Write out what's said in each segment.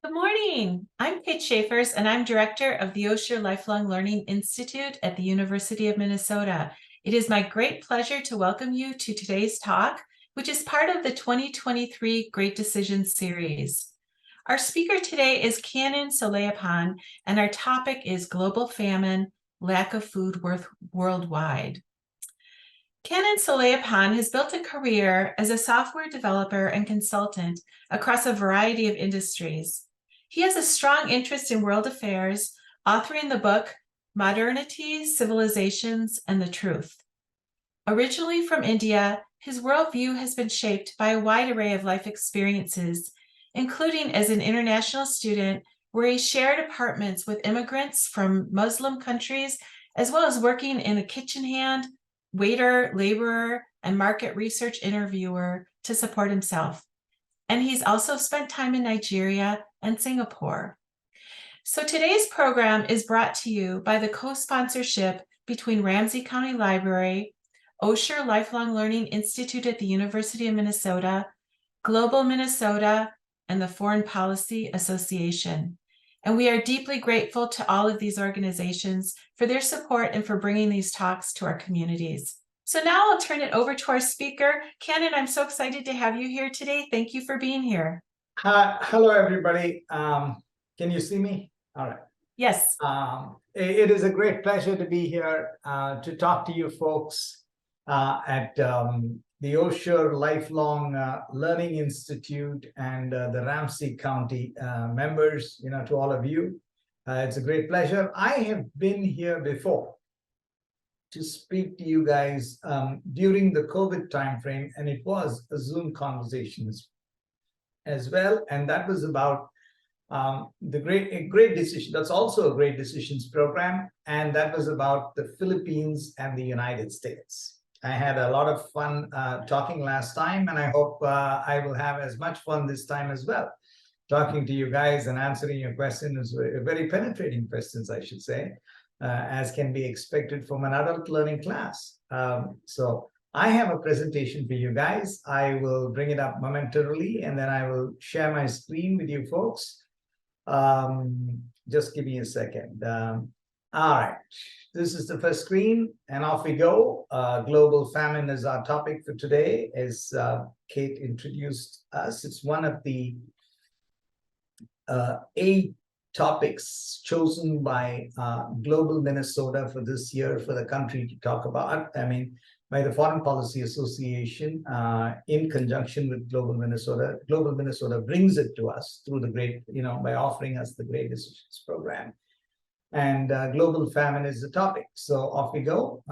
Good morning. I'm Kate Schaefers, and I'm director of the Osher Lifelong Learning Institute at the University of Minnesota. It is my great pleasure to welcome you to today's talk, which is part of the 2023 Great Decisions series. Our speaker today is Kannan Solayappan, and our topic is global famine, lack of food worldwide. Kannan Solayappan has built a career as a software developer and consultant across a variety of industries. He has a strong interest in world affairs, authoring the book Modernity, Civilizations, and the Truth. Originally from India, his worldview has been shaped by a wide array of life experiences, including as an international student where he shared apartments with immigrants from Muslim countries, as well as working in a kitchen hand, waiter, laborer, and market research interviewer to support himself. And he's also spent time in Nigeria and Singapore. So today's program is brought to you by the co-sponsorship between Ramsey County Library, Osher Lifelong Learning Institute at the University of Minnesota, Global Minnesota, and the Foreign Policy Association. And we are deeply grateful to all of these organizations for their support and for bringing these talks to our communities. So now I'll turn it over to our speaker. Kannan, I'm so excited to have you here today. Thank you for being here. Hello, everybody. Can you see me? All right. Yes. It is a great pleasure to be here to talk to you folks at the Osher Lifelong Learning Institute and the Ramsey County members, to all of you. It's a great pleasure. I have been here before to speak to you guys during the COVID timeframe, and it was a Zoom conversation as well, and that was about the great decision. That's also a great decisions program, and that was about the Philippines and the United States. I had a lot of fun talking last time, and I hope I will have as much fun this time as well, talking to you guys and answering your questions, very penetrating questions, I should say, as can be expected from an adult learning class. So I have a presentation for you guys. I will bring it up momentarily, and then I will share my screen with you folks. Just give me a second. All right, this is the first screen, and off we go. Global famine is our topic for today, as Kate introduced us. It's one of the 8 topics chosen by Global Minnesota for this year for the country to talk about. I mean, by the Foreign Policy Association in conjunction with Global Minnesota. Global Minnesota brings it to us through the great, by offering us the Great Decisions program. And global famine is the topic. So off we go.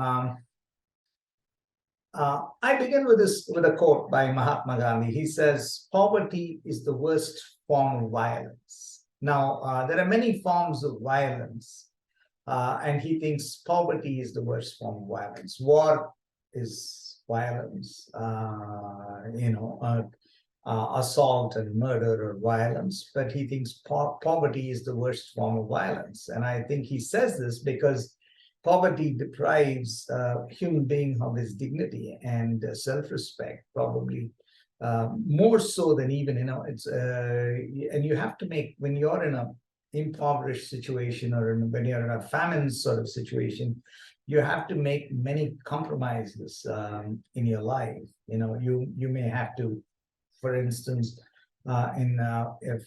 I begin with a quote by Mahatma Gandhi. He says, "Poverty is the worst form of violence." Now, there are many forms of violence, and he thinks poverty is the worst form of violence. War is violence, assault and murder or violence, but he thinks poverty is the worst form of violence. And I think he says this because poverty deprives human being of his dignity and self-respect, probably more so than even, it's, and you have to make, when you're in an impoverished situation or when you're in a famine sort of situation, you have to make many compromises in your life. You may have to, for instance, if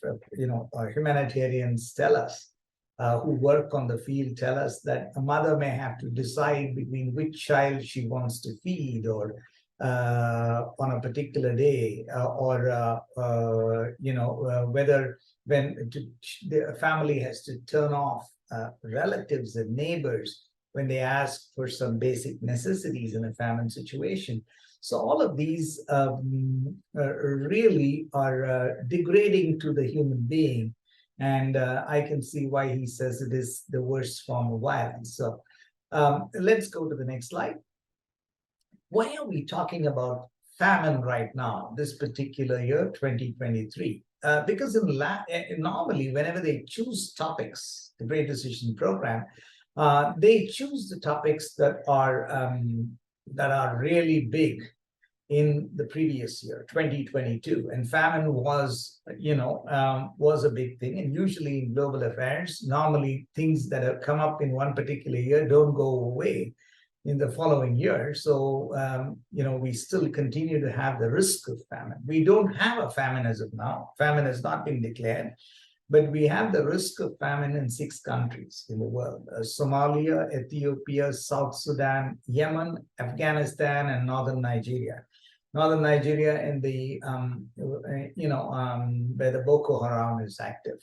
humanitarians tell us, who work on the field tell us that a mother may have to decide between which child she wants to feed or on a particular day, or whether the family has to turn off relatives and neighbors when they ask for some basic necessities in a famine situation. So all of these really are degrading to the human being. And I can see why he says it is the worst form of violence. So let's go to the next slide. Why are we talking about famine right now, this particular year, 2023? Because normally, whenever they choose topics, the Great Decision Program, they choose the topics that are really big in the previous year, 2022. And famine was, was a big thing. And usually in global affairs, normally things that have come up in one particular year don't go away in the following year. So, we still continue to have the risk of famine. We don't have a famine as of now. Famine has not been declared, but we have the risk of famine in 6 countries in the world: Somalia, Ethiopia, South Sudan, Yemen, Afghanistan, and northern Nigeria. Northern Nigeria in the, where the Boko Haram is active.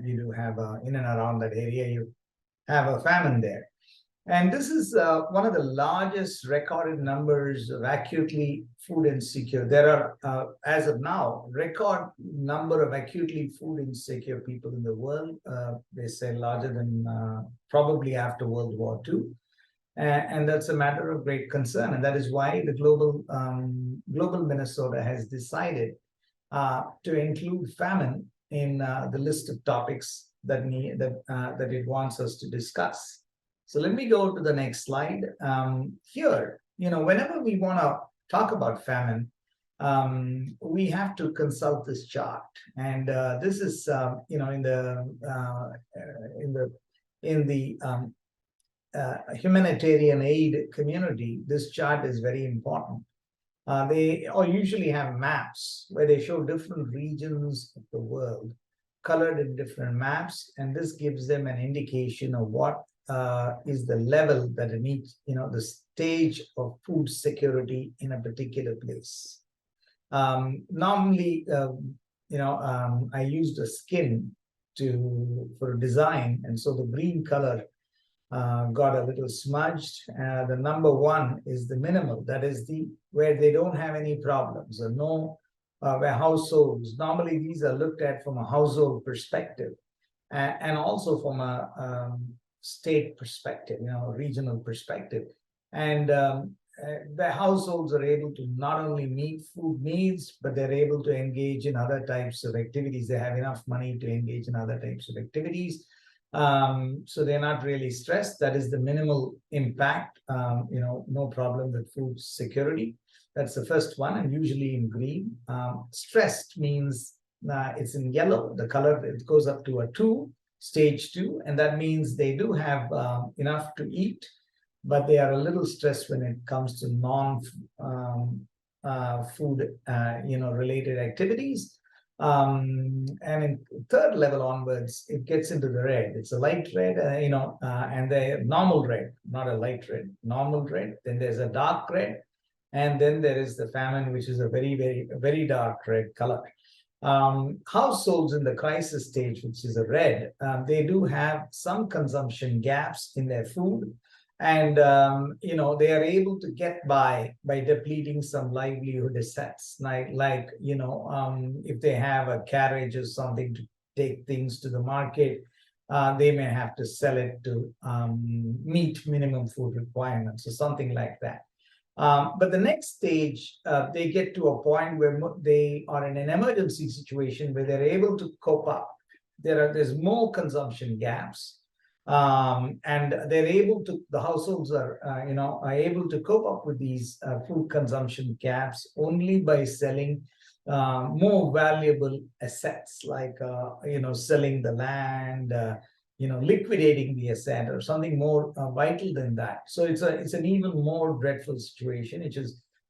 You do have, in and around that area, you have a famine there. And this is one of the largest recorded numbers of acutely food insecure. There are, as of now, record number of acutely food insecure people in the world. They say larger than probably after World War II. And that's a matter of great concern. And that is why the global Minnesota has decided to include famine in the list of topics that it wants us to discuss. So let me go to the next slide. Here, whenever we want to talk about famine, we have to consult this chart, and this is, in the humanitarian aid community, this chart is very important. They usually have maps where they show different regions of the world colored in different maps, and this gives them an indication of what is the level that it needs, the stage of food security in a particular place. Normally, I used a skin for design, and so the green color got a little smudged. The number 1 is the minimal, that is where they don't have any problems, or no, where households, normally these are looked at from a household perspective, and also from a state perspective, regional perspective. And the households are able to not only meet food needs, but they're able to engage in other types of activities. They have enough money to engage in other types of activities. So they're not really stressed. That is the minimal impact, no problem with food security. That's the first one, and usually in green. Stressed means it's in yellow. The color, it goes up to a 2, stage 2, and that means they do have enough to eat, but they are a little stressed when it comes to non-food, related activities. And in 3rd level onwards, it gets into the red. It's a light red, and the normal red, not a light red, normal red. Then there's a dark red, and then there is the famine, which is a very, very, very dark red color. Households in the crisis stage, which is a red, they do have some consumption gaps in their food, and they are able to get by depleting some livelihood assets, like if they have a carriage or something to take things to the market, they may have to sell it to meet minimum food requirements or something like that. But the next stage, they get to a point where they are in an emergency situation where they're able to cope up. There's more consumption gaps, and the households are able to cope up with these food consumption gaps only by selling more valuable assets, like selling the land, liquidating the asset, or something more vital than that. So it's an even more dreadful situation,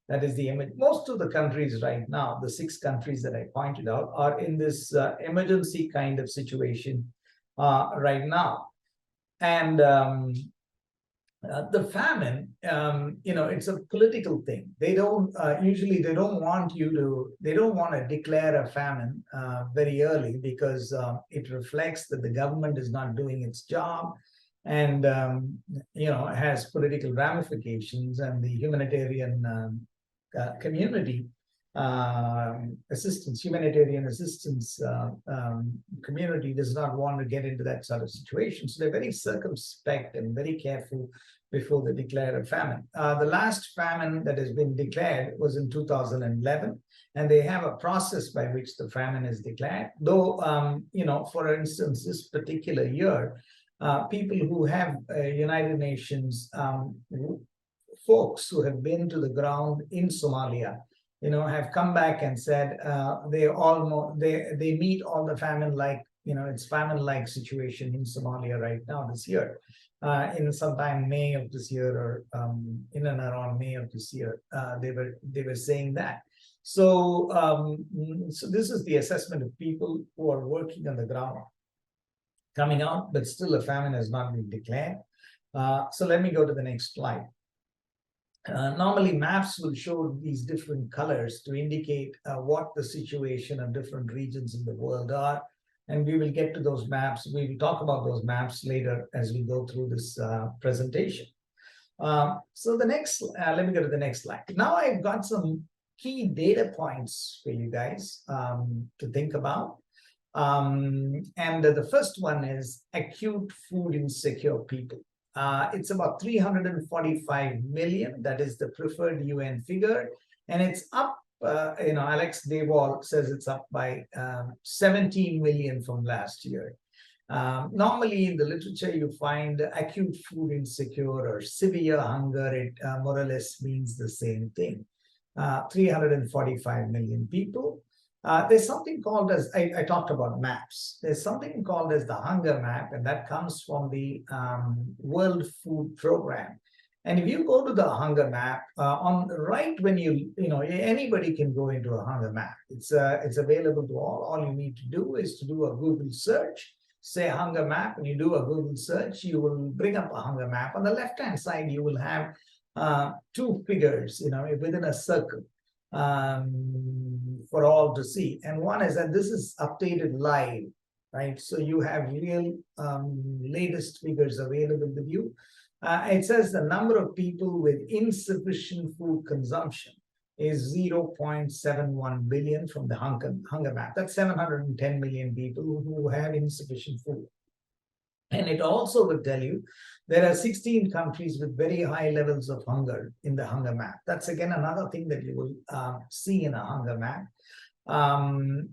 that is the image. Most of the countries right now, the 6 countries that I pointed out, are in this emergency kind of situation right now. And the famine, it's a political thing. They don't usually, they don't want to declare a famine very early, because it reflects that the government is not doing its job, and has political ramifications, and the humanitarian community humanitarian assistance community does not want to get into that sort of situation. So they're very circumspect and very careful before they declare a famine. The last famine that has been declared was in 2011, and they have a process by which the famine is declared. Though, for instance, this particular year, people who have United Nations folks who have been to the ground in Somalia have come back and said they meet all the famine-like, it's famine-like situation in Somalia right now this year, in sometime May of this year, or in and around May of this year, they were saying that. So, so this is the assessment of people who are working on the ground, coming out, but still a famine has not been declared. So let me go to the next slide. Normally, maps will show these different colors to indicate what the situation of different regions in the world are. And we will get to those maps. We will talk about those maps later as we go through this presentation. So the next, let me go to the next slide. Now I've got some key data points for you guys to think about. And the first one is acute food insecure people. It's about 345 million. That is the preferred UN figure. And it's up, Alex Dewall says it's up by 17 million from last year. Normally in the literature, you find acute food insecure or severe hunger. It more or less means the same thing. 345 million people. There's something called as, I talked about maps. There's something called as the hunger map, and that comes from the World Food Program. And if you go to the hunger map, on the right, when anybody can go into a hunger map. It's available to all. All you need to do is to do a Google search, say hunger map, and you do a Google search, you will bring up a hunger map. On the left-hand side, you will have two figures, within a circle, for all to see. And one is that this is updated live, right? So you have real latest figures available with you. It says the number of people with insufficient food consumption is 0.71 billion from the hunger map. That's 710 million people who have insufficient food. And it also will tell you there are 16 countries with very high levels of hunger in the hunger map. That's again another thing that you will see in a hunger map.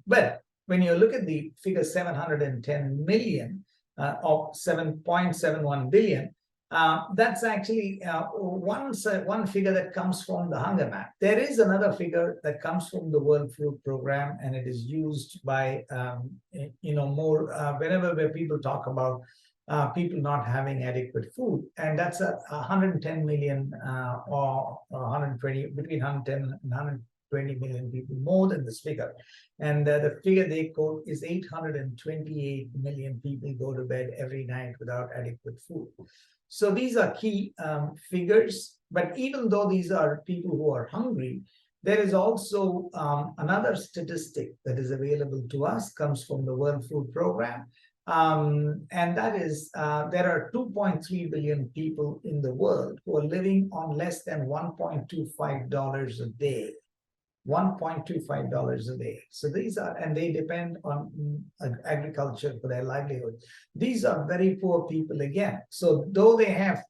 But when you look at the figure 710 million or 7.71 billion, that's actually one figure that comes from the hunger map. There is another figure that comes from the World Food Program, and it is used by whenever where people talk about people not having adequate food, and that's 110 million or 120, between 110 and 120 million people, more than this figure. And the figure they quote is 828 million people go to bed every night without adequate food. So these are key figures. But even though these are people who are hungry, there is also another statistic that is available to us, comes from the World Food Program. And that is there are 2.3 billion people in the world who are living on less than $1.25 a day. $1.25 a day. So these are, and they depend on agriculture for their livelihood. These are very poor people again. So though they have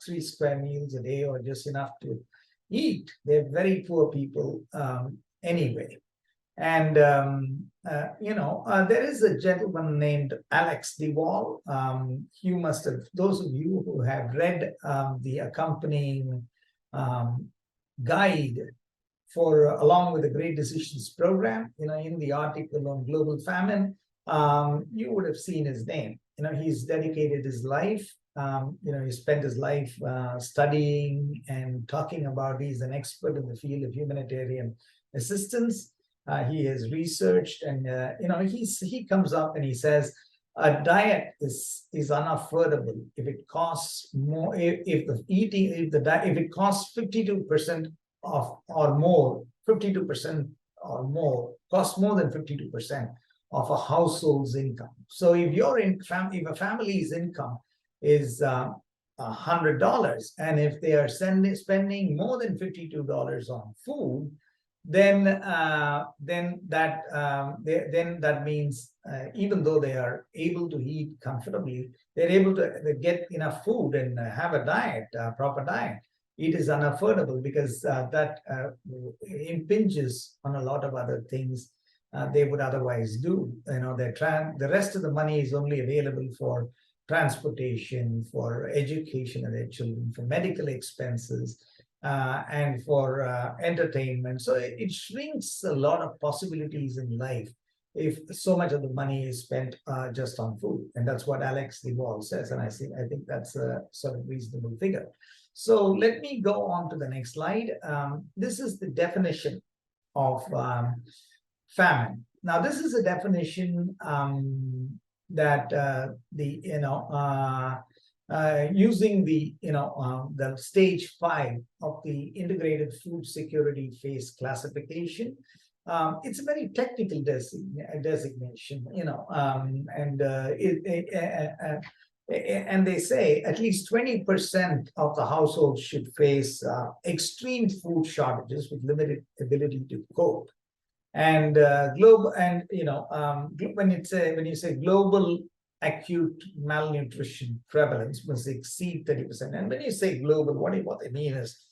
3 square meals a day or just enough to eat, they're very poor people anyway. And there is a gentleman named Alex Dewall. You must have, those of you who have read the accompanying guide for along with the Great Decisions Program, in the article on global famine, you would have seen his name. He's dedicated his life. He spent his life studying and talking about. He's an expert in the field of humanitarian assistance. He has researched, and he comes up and he says a diet is unaffordable if it costs more. If it costs 52% or more, 52% or more, costs more than 52% of a household's income. So if if a family's income is $100, and if they are spending more than $52 on food, then that means even though they are able to eat comfortably, they're able to get enough food and have a diet, a proper diet. It is unaffordable because that impinges on a lot of other things they would otherwise do. The rest of the money is only available for transportation, for education of their children, for medical expenses, and for entertainment. So it shrinks a lot of possibilities in life if so much of the money is spent just on food. And that's what Alex DeWall says. And I think that's a sort of reasonable figure. So let me go on to the next slide. This is the definition of famine. Now, this is a definition that using the stage 5 of the integrated food security phase classification. It's a very technical designation, and they say at least 20% of the households should face extreme food shortages with limited ability to cope. And when you say global acute malnutrition prevalence must exceed 30%. And when you say global, what they mean is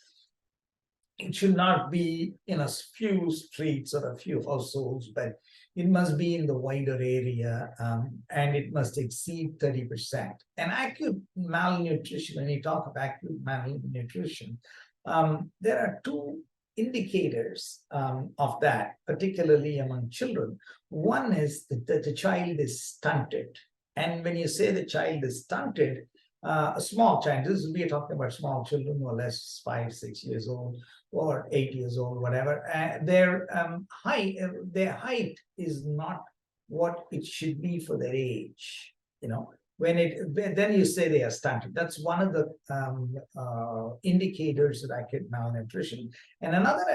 it should not be in a few streets or a few households, but it must be in the wider area, and it must exceed 30%. And acute malnutrition, when you talk of acute malnutrition, there are two indicators of that, particularly among children. One is that the child is stunted. And when you say the child is stunted, a small child, we are talking about small children more or less 5, 6 years old or 8 years old, whatever. Their height is not what it should be for their age. Then you say they are stunted. That's one of the indicators of acute malnutrition. And another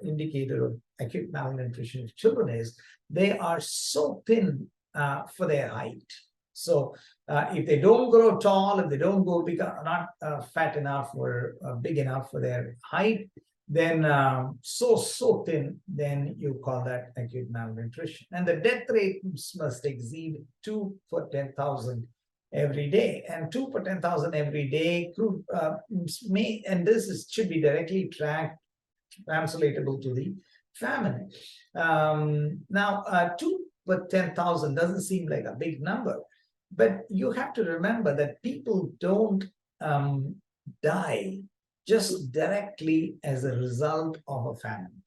indicator of acute malnutrition of children is they are so thin for their height. So if they don't grow tall, if they don't become not fat enough or big enough for their height, then so thin, then you call that acute malnutrition. And the death rate must exceed 2 for 10,000 every day. And 2 for 10,000 every day and this should be directly translatable to the famine. Now, 2 per 10,000 doesn't seem like a big number, but you have to remember that people don't die just directly as a result of a famine.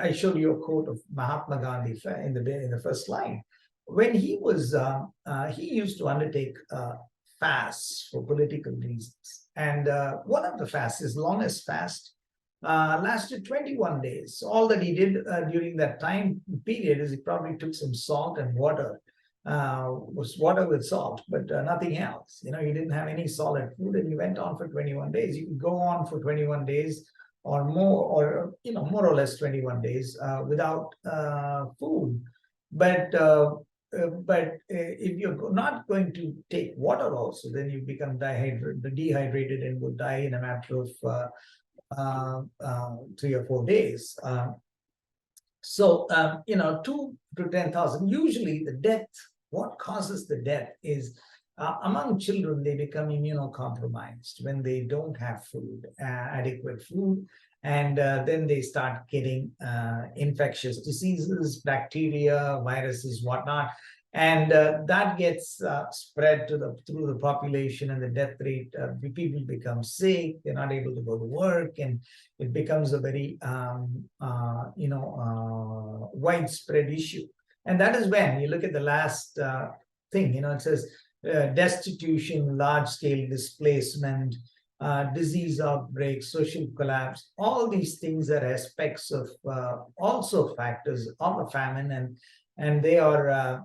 I showed you a quote of Mahatma Gandhi in the first line. When he was, he used to undertake fasts for political reasons. And one of the fasts, his longest fast, lasted 21 days. So all that he did during that time period is he probably took some salt and water, was water with salt, but nothing else. He didn't have any solid food, and he went on for 21 days. You could go on for 21 days or more, or more or less 21 days without food. But if you're not going to take water also, then you become dehydrated and would die in a matter of 3 or 4 days. 2 to 10,000. Usually the death, what causes the death is among children, they become immunocompromised when they don't have food, adequate food. And then they start getting infectious diseases, bacteria, viruses, whatnot. And that gets spread through the population, and the death rate, people become sick, they're not able to go to work, and it becomes a very widespread issue. And that is when you look at the last thing, it says destitution, large-scale displacement, disease outbreaks, social collapse. All these things are aspects of also factors of a famine, and they are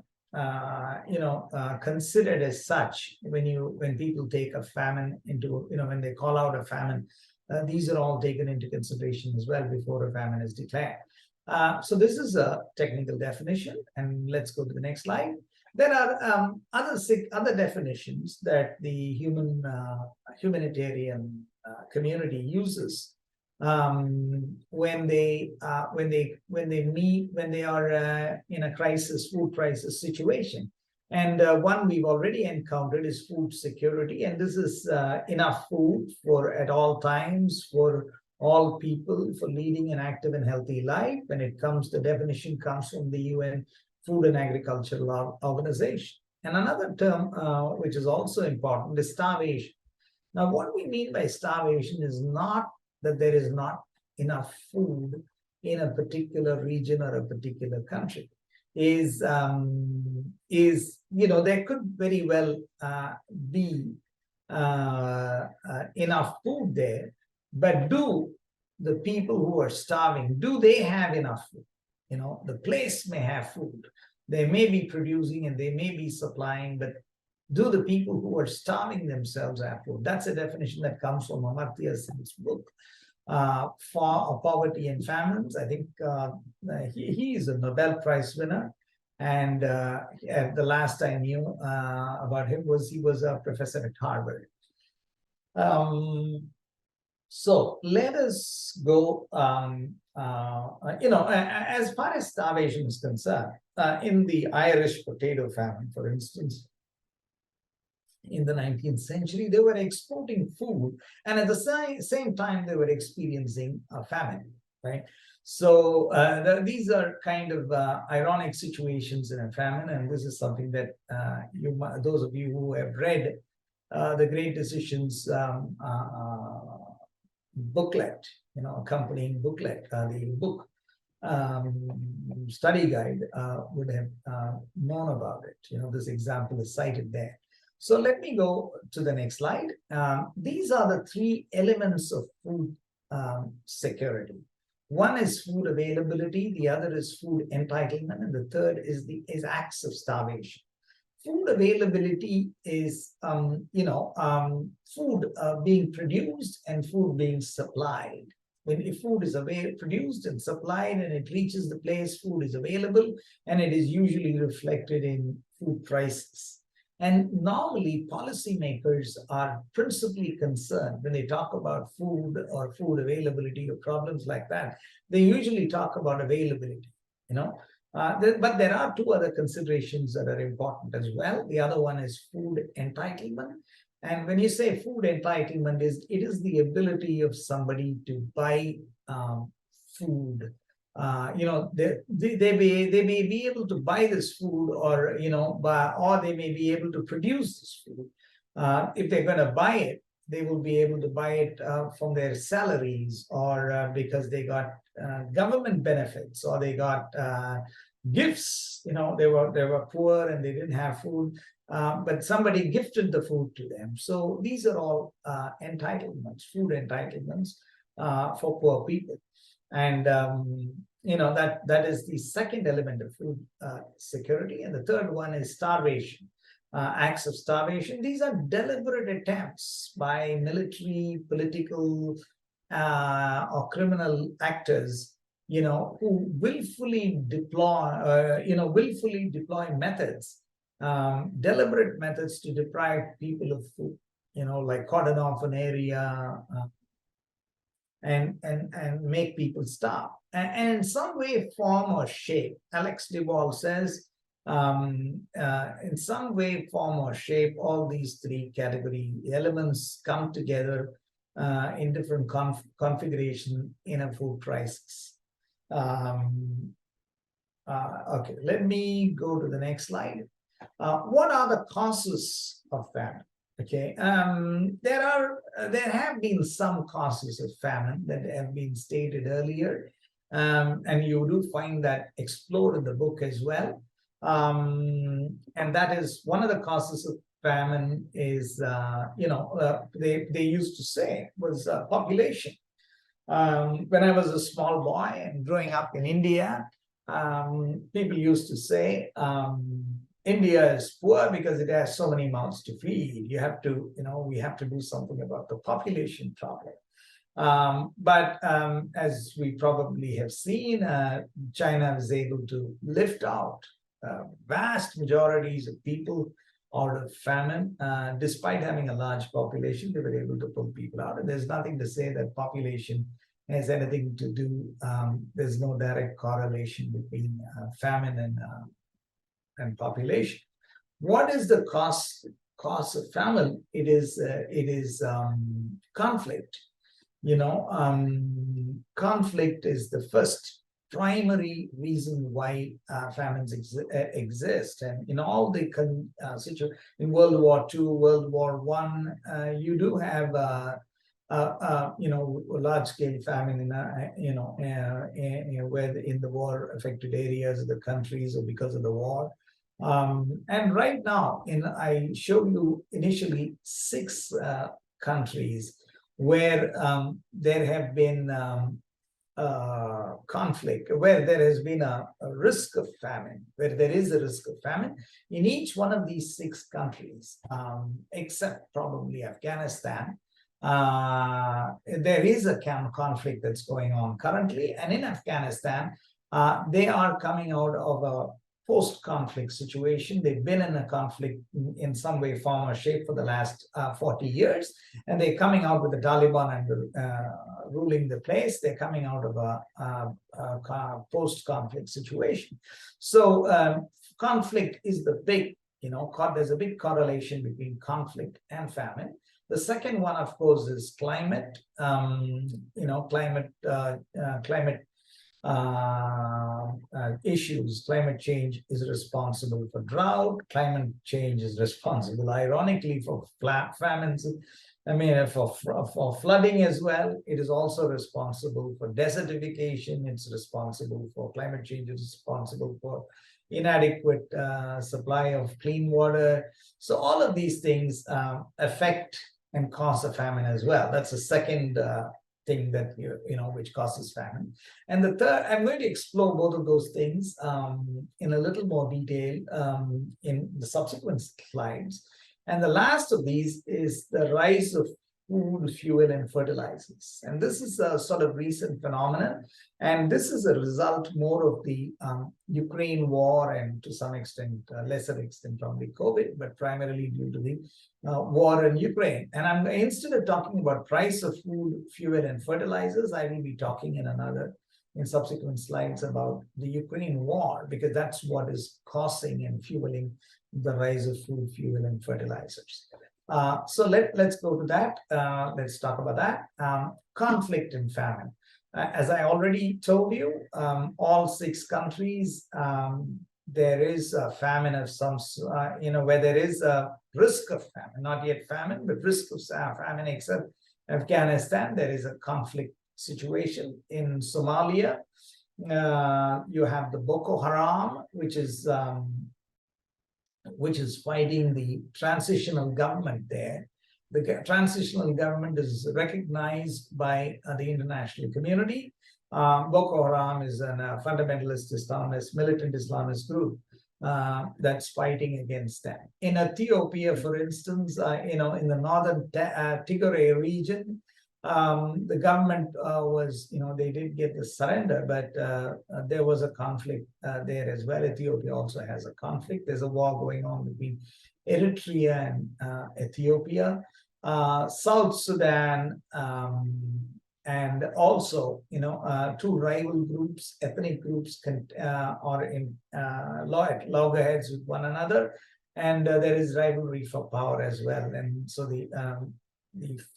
considered as such when people take a famine into, when they call out a famine, these are all taken into consideration as well before a famine is declared. So this is a technical definition, and let's go to the next slide. There are other definitions that the humanitarian community uses when they are in a food crisis situation. And one we've already encountered is food security, and this is enough food at all times for all people for leading an active and healthy life. When it comes, the definition comes from the UN Food and Agricultural Organization. And another term which is also important is starvation. Now, what we mean by starvation is not that there is not enough food in a particular region or a particular country. There could very well be enough food there, but do the people who are starving, do they have enough food? The place may have food, they may be producing and they may be supplying, but do the people who are starving themselves have food? That's a definition that comes from Amartya Sen's book, for Poverty and Famines. I think he is a Nobel Prize winner. And the last I knew about him was he was a professor at Harvard. So let us go, as far as starvation is concerned, in the Irish potato famine, for instance, in the 19th century, they were exporting food, and at the same time, they were experiencing a famine, right? So these are kind of ironic situations in a famine, and this is something that those of you who have read the Great Decisions booklet, accompanying booklet, the book study guide would have known about it. This example is cited there. So let me go to the next slide. These are the three elements of food security. One is food availability, the other is food entitlement, and the third is acts of starvation. Food availability is food being produced and food being supplied. When food is produced and supplied and it reaches the place, food is available, and it is usually reflected in food prices. And normally, policymakers are principally concerned when they talk about food or food availability or problems like that. They usually talk about availability, but there are two other considerations that are important as well. The other one is food entitlement. And when you say food entitlement, it is the ability of somebody to buy food. They may be able to buy this food, or they may be able to produce this food. If they're going to buy it, they will be able to buy it from their salaries, or because they got government benefits, or they got gifts. They were poor and they didn't have food, but somebody gifted the food to them. So these are all entitlements, food entitlements for poor people. And that is the second element of food security. And the third one is starvation, acts of starvation. These are deliberate attempts by military, political, or criminal actors, who willfully deploy methods, deliberate methods to deprive people of food, like cordon off an area, and make people starve. And in some way, form, or shape, Alex DeWall says, in some way, form, or shape, all these three category elements come together in different configuration in a food crisis. Okay, let me go to the next slide. What are the causes of famine? Okay, there have been some causes of famine that have been stated earlier, and you do find that explored in the book as well. And that is one of the causes of famine is, they used to say was population. When I was a small boy and growing up in India, people used to say, India is poor because it has so many mouths to feed. We have to do something about the population problem. But as we probably have seen, China was able to lift out vast majorities of people out of famine. Despite having a large population, they were able to pull people out. And there's nothing to say that population has anything to do. There's no direct correlation between famine and population. What is the cause of famine? It is conflict. Conflict is the first primary reason why famines exist. And in all the in World War II, World War One, you do have large-scale famine in where in the war-affected areas of the countries or because of the war. And right now, I showed you initially 6 countries where there have been conflict, where there has been a risk of famine, where there is a risk of famine in each one of these 6 countries, except probably Afghanistan. There is a conflict that's going on currently, and in Afghanistan, they are coming out of a post-conflict situation. They've been in a conflict in some way, form, or shape for the last 40 years, and they're coming out with the Taliban and ruling the place. They're coming out of a post-conflict situation. So conflict is the big, there's a big correlation between conflict and famine. The second one, of course, is climate. Climate issues. Climate change is responsible for drought. Climate change is responsible, ironically, for famines. For flooding as well. It is also responsible for desertification. It's responsible for climate change. It's responsible for inadequate supply of clean water. So all of these things affect and cause a famine as well. That's the second thing that which causes famine. And the third, I'm going to explore both of those things in a little more detail in the subsequent slides. And the last of these is the rise of food, fuel, and fertilizers. And this is a sort of recent phenomenon. And this is a result more of the Ukraine war, and to some extent, lesser extent probably COVID, but primarily due to the war in Ukraine. And instead of talking about price of food, fuel, and fertilizers, I will be talking in subsequent slides about the Ukraine war, because that's what is causing and fueling the rise of food, fuel, and fertilizers. So let's go to that. Let's talk about that. Conflict and famine. As I already told you, all 6 countries, there is a famine of some, where there is a risk of famine, not yet famine, but risk of famine, except Afghanistan. There is a conflict situation. In Somalia, you have the Boko Haram, which is fighting the transitional government there. The transitional government is recognized by the international community. Boko Haram is a fundamentalist Islamist, militant Islamist group that's fighting against them. In Ethiopia, for instance, in the northern Tigray region, the government was, they did get the surrender, but there was a conflict there as well. Ethiopia also has a conflict. There's a war going on between Eritrea and Ethiopia. South Sudan, and also, 2 rival groups, ethnic groups are in loggerheads with one another, and there is rivalry for power as well. And so the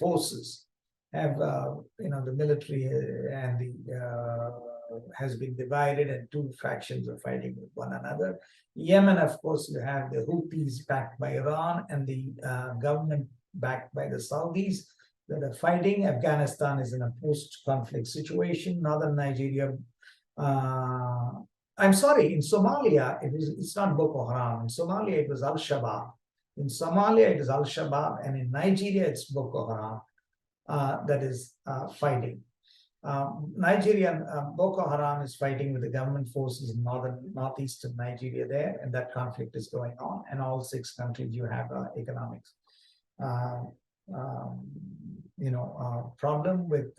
forces have, the military and the has been divided, and 2 factions are fighting with one another. Yemen, of course, you have the Houthis backed by Iran, and the government backed by the Saudis that are fighting. Afghanistan is in a post-conflict situation. Northern Nigeria, I'm sorry, in Somalia, it's not Boko Haram. In Somalia, it was Al-Shabaab. In Somalia, it is Al-Shabaab, and in Nigeria, it's Boko Haram that is fighting. Nigerian Boko Haram is fighting with the government forces in northeastern Nigeria there, and that conflict is going on. And all 6 countries, you have economics. Problem with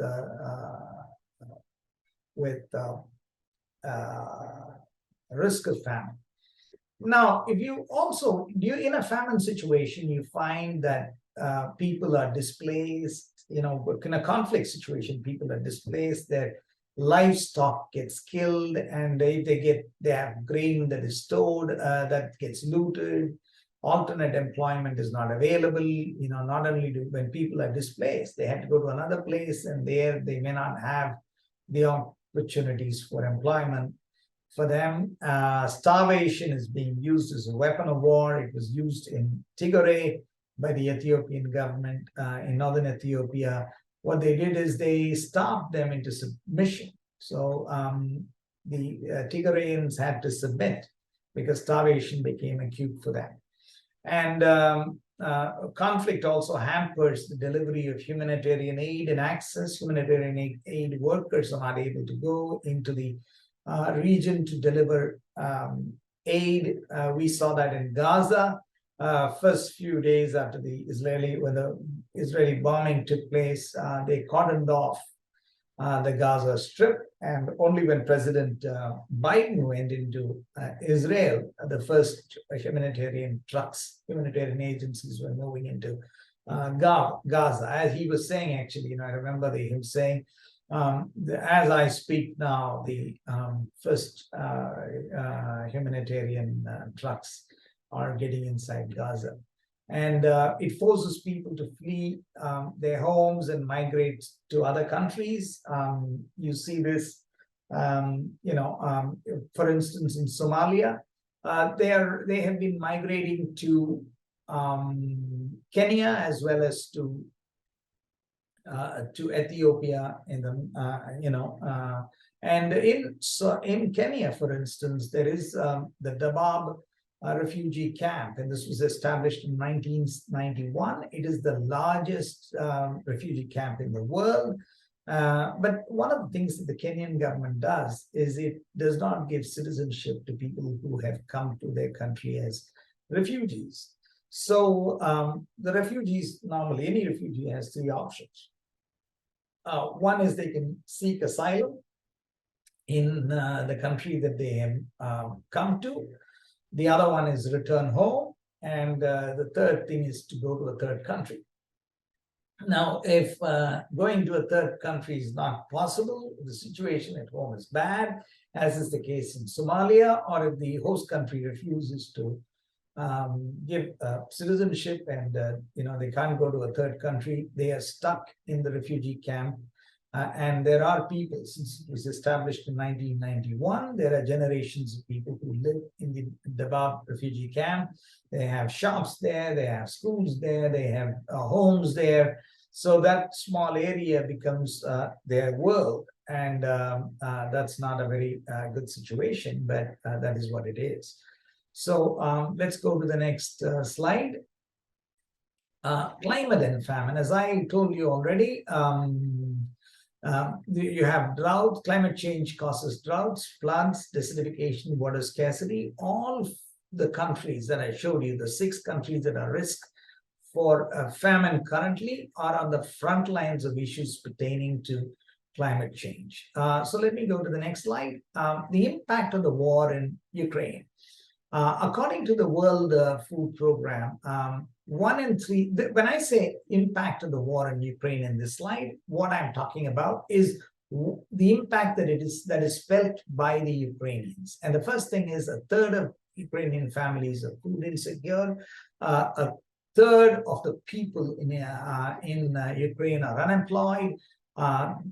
risk of famine. Now, if you also, in a famine situation, you find that people are displaced, in a conflict situation, people are displaced, their livestock gets killed, and they have grain that is stored, that gets looted. Alternate employment is not available. Not only when people are displaced, they have to go to another place, and there they may not have the opportunities for employment for them. Starvation is being used as a weapon of war. It was used in Tigray by the Ethiopian government in northern Ethiopia. What they did is they starved them into submission. So the Tigrayans had to submit because starvation became acute for them. And conflict also hampers the delivery of humanitarian aid and access. Humanitarian aid workers are not able to go into the region to deliver aid. We saw that in Gaza. First few days after when the Israeli bombing took place, they cordoned off the Gaza Strip, and only when President Biden went into Israel, the first humanitarian agencies were moving into Gaza. As he was saying, actually, I remember him saying, as I speak now, the first humanitarian trucks are getting inside Gaza. And it forces people to flee their homes and migrate to other countries. You see this, for instance, in Somalia, they have been migrating to Kenya as well as to Ethiopia and in Kenya, for instance, there is the Dadaab refugee camp, and this was established in 1991. It is the largest refugee camp in the world. But one of the things that the Kenyan government does is it does not give citizenship to people who have come to their country as refugees. So the refugees, normally any refugee has three options. One is they can seek asylum in the country that they have come to. The other one is return home. And the third thing is to go to a third country. Now, if going to a third country is not possible, the situation at home is bad, as is the case in Somalia, or if the host country refuses to give citizenship and they can't go to a third country, they are stuck in the refugee camp. And there are people, since it was established in 1991, there are generations of people who live in the Dadaab refugee camp. They have shops there, they have schools there, they have homes there. So that small area becomes their world. And that's not a very good situation, but that is what it is. So let's go to the next slide. Climate and famine. As I told you already, you have drought. Climate change causes droughts, floods, desertification, water scarcity. All the countries that I showed you, the 6 countries that are at risk for famine currently, are on the front lines of issues pertaining to climate change. So let me go to the next slide. The impact of the war in Ukraine. According to the World Food Program, 1 in 3, when I say impact of the war in Ukraine in this slide, what I'm talking about is the impact that is felt by the Ukrainians. And the first thing is 1/3 of Ukrainian families are food insecure. 1/3 of the people in Ukraine are unemployed.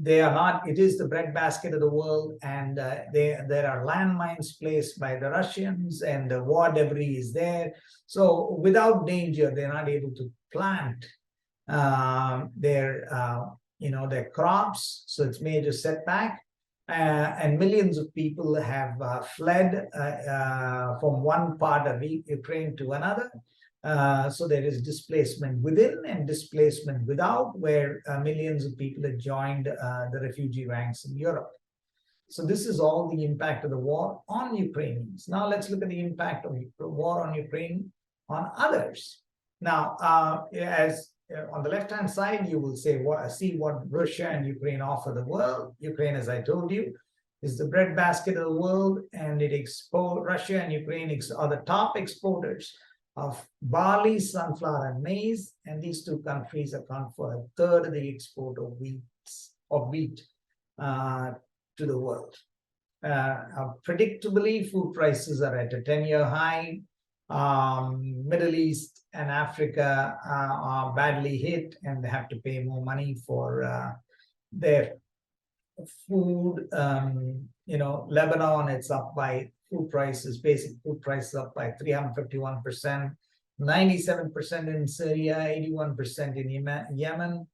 They are not, it is the breadbasket of the world, and there are landmines placed by the Russians, and the war debris is there. So without danger, they're not able to plant their crops. So it's major setback. And millions of people have fled from one part of Ukraine to another. So there is displacement within and displacement without, where millions of people have joined the refugee ranks in Europe. So this is all the impact of the war on Ukrainians. Now let's look at the impact of the war on Ukraine on others. Now, as on the left-hand side, you will see what Russia and Ukraine offer the world. Ukraine, as I told you, is the breadbasket of the world, and Russia and Ukraine are the top exporters of barley, sunflower, and maize, and these 2 countries account for 1/3 of the export of wheat to the world. Predictably, food prices are at a 10-year high. Middle East and Africa are badly hit, and they have to pay more money for their food, Lebanon, it's up by food prices, basic food prices up by 351%, 97% in Syria, 81% in Yemen.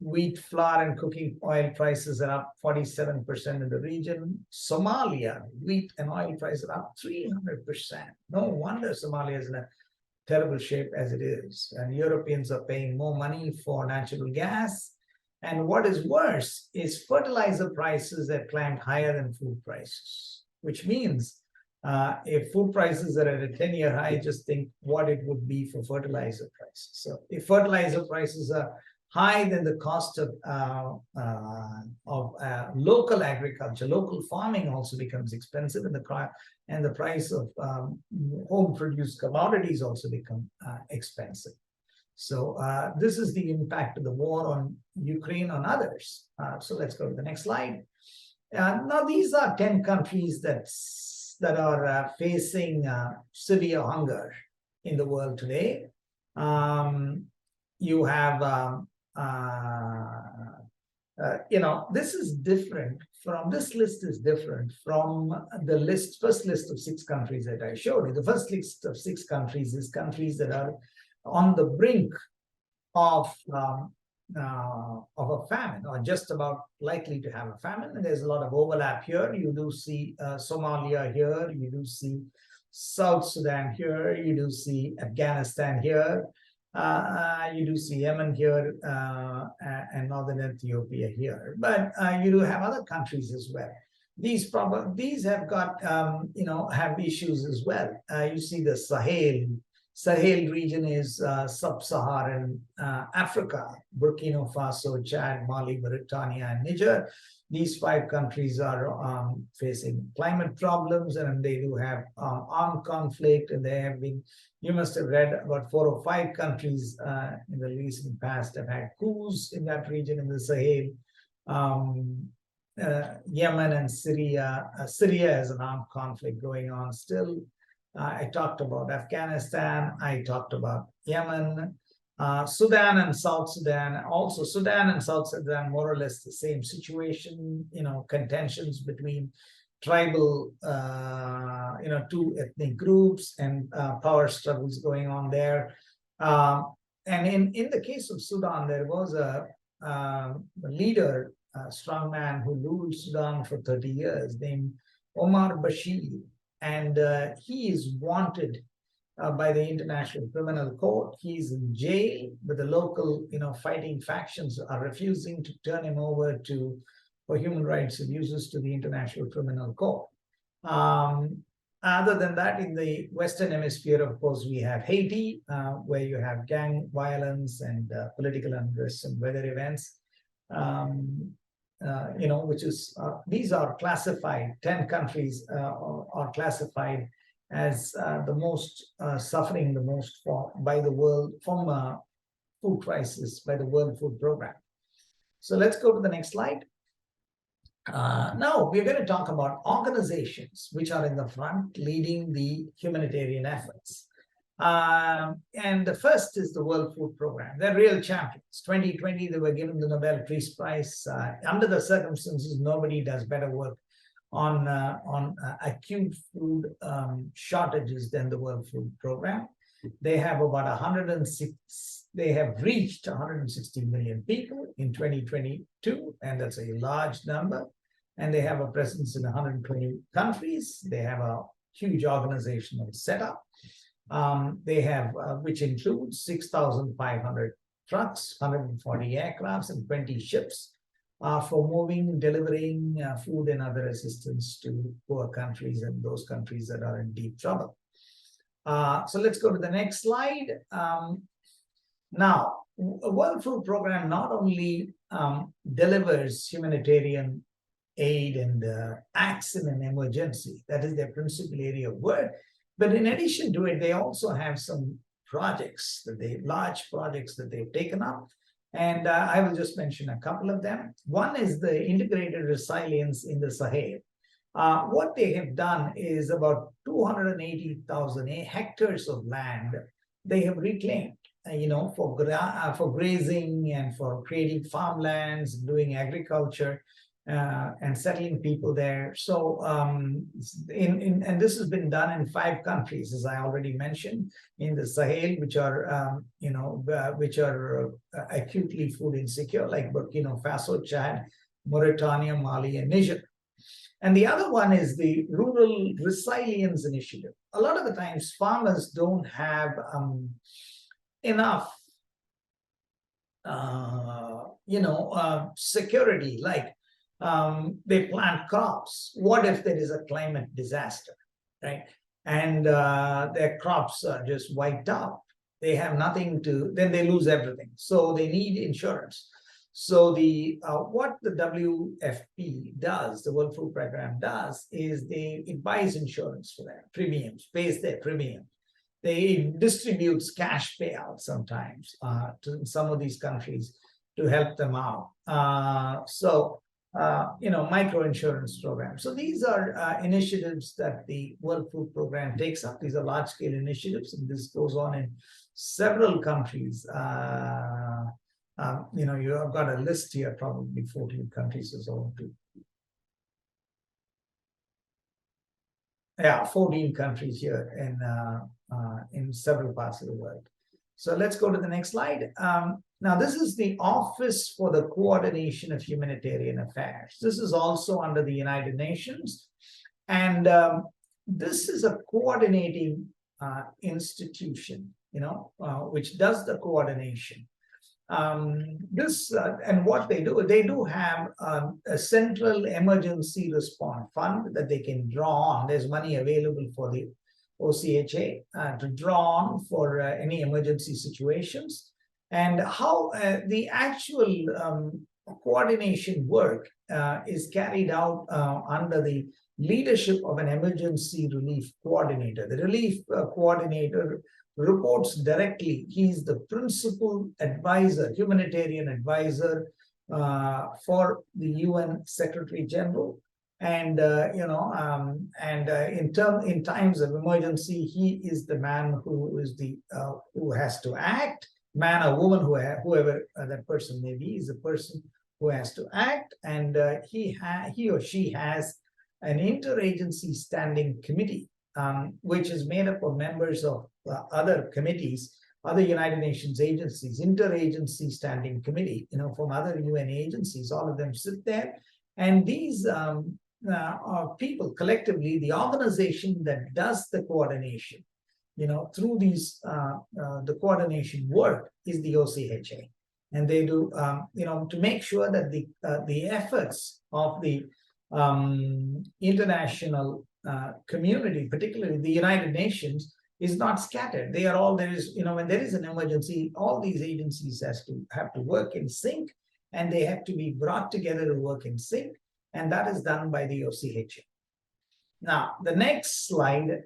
Wheat, flour, and cooking oil prices are up 47% in the region. Somalia, wheat and oil prices are up 300%. No wonder Somalia is in a terrible shape as it is. And Europeans are paying more money for natural gas. And what is worse is fertilizer prices that climbed higher than food prices, which means if food prices are at a 10-year high, just think what it would be for fertilizer prices. So if fertilizer prices are high, then the cost of local agriculture, local farming also becomes expensive, and the price of home-produced commodities also become expensive. So this is the impact of the war on Ukraine on others. So let's go to the next slide. Now these are 10 countries that are facing severe hunger in the world today. You have this is different from, this list is different from the first list of 6 countries that I showed you. The first list of 6 countries is countries that are on the brink of a famine, or just about likely to have a famine. And there's a lot of overlap here. You do see Somalia here, you do see South Sudan here, you do see Afghanistan here, you do see Yemen here, and northern Ethiopia here. But you do have other countries as well. These have got have issues as well. You see the Sahel region is sub-Saharan Africa, Burkina Faso, Chad, Mali, Mauritania, and Niger. These 5 countries are facing climate problems, and they do have armed conflict, and they have been, you must have read about 4 or 5 countries in the recent past have had coups in that region in the Sahel. Yemen and Syria. Syria has an armed conflict going on still. I talked about Afghanistan. I talked about Yemen, Sudan and South Sudan. Also, Sudan and South Sudan, more or less the same situation. Contentions between tribal, 2 ethnic groups, and power struggles going on there. And in the case of Sudan, there was a leader, a strong man who ruled Sudan for 30 years, named Omar Bashir. And he is wanted by the International Criminal Court. He's in jail, but the local, fighting factions are refusing to turn him over for human rights abuses to the International Criminal Court. Other than that, in the Western Hemisphere, of course, we have Haiti, where you have gang violence and political unrest and weather events. Which is, these are classified, 10 countries are classified as the most suffering the most by the world from food crisis by the World Food Program. So let's go to the next slide. Now we're going to talk about organizations which are in the front leading the humanitarian efforts. And the first is the World Food Program. They're real champions. 2020, they were given the Nobel Peace Prize. Under the circumstances, nobody does better work on acute food shortages than the World Food Program. They have about 106. They have reached 160 million people in 2022, and that's a large number. And they have a presence in 120 countries. They have a huge organizational setup. They have, which includes 6,500 trucks, 140 aircrafts, and 20 ships for moving, delivering food and other assistance to poor countries and those countries that are in deep trouble. So let's go to the next slide. Now, World Food Program not only delivers humanitarian aid and acts in an emergency, that is their principal area of work, but in addition to it, they also have some projects, large projects that they've taken up. And I will just mention a couple of them. One is the integrated resilience in the Sahel. What they have done is about 280,000 hectares of land they have reclaimed, for grazing and for creating farmlands, doing agriculture. and settling people there. So, and this has been done in 5 countries, as I already mentioned, in the Sahel, which are acutely food insecure, like Burkina Faso, Chad, Mauritania, Mali, and Niger. And the other one is the Rural Resilience Initiative. A lot of the times, farmers don't have enough security, like they plant crops. What if there is a climate disaster, right? And their crops are just wiped out. They have nothing to, then they lose everything. So they need insurance. So the what the WFP does, the World Food Program does, is it buys insurance for them, premiums, pays their premiums. They distributes cash payouts sometimes to some of these countries to help them out. Micro insurance programs. So these are initiatives that the World Food Program takes up. These are large-scale initiatives, and this goes on in several countries. You have got a list here, probably 14 countries or so. Yeah, 14 countries here in several parts of the world. So let's go to the next slide. Now, this is the Office for the Coordination of Humanitarian Affairs. This is also under the United Nations. And this is a coordinating institution, which does the coordination. And what they do have a central emergency response fund that they can draw on. There's money available for the OCHA to draw on for any emergency situations. And how the actual coordination work is carried out under the leadership of an emergency relief coordinator. The relief coordinator reports directly. He's the principal advisor, humanitarian advisor for the UN Secretary General. And in times of emergency, he is the man who is who has to act. Man or woman, whoever that person may be, is the person who has to act. And he or she has an interagency standing committee, which is made up of members of other committees, other United Nations agencies, interagency standing committee, from other UN agencies. All of them sit there, and these people collectively, the organization that does the coordination, through these the coordination work is the OCHA, and they do to make sure that the efforts of the international community, particularly the United Nations, is not scattered. They are all, when there is an emergency, all these agencies have to work in sync, and they have to be brought together to work in sync, and that is done by the OCHA. Now, the next slide,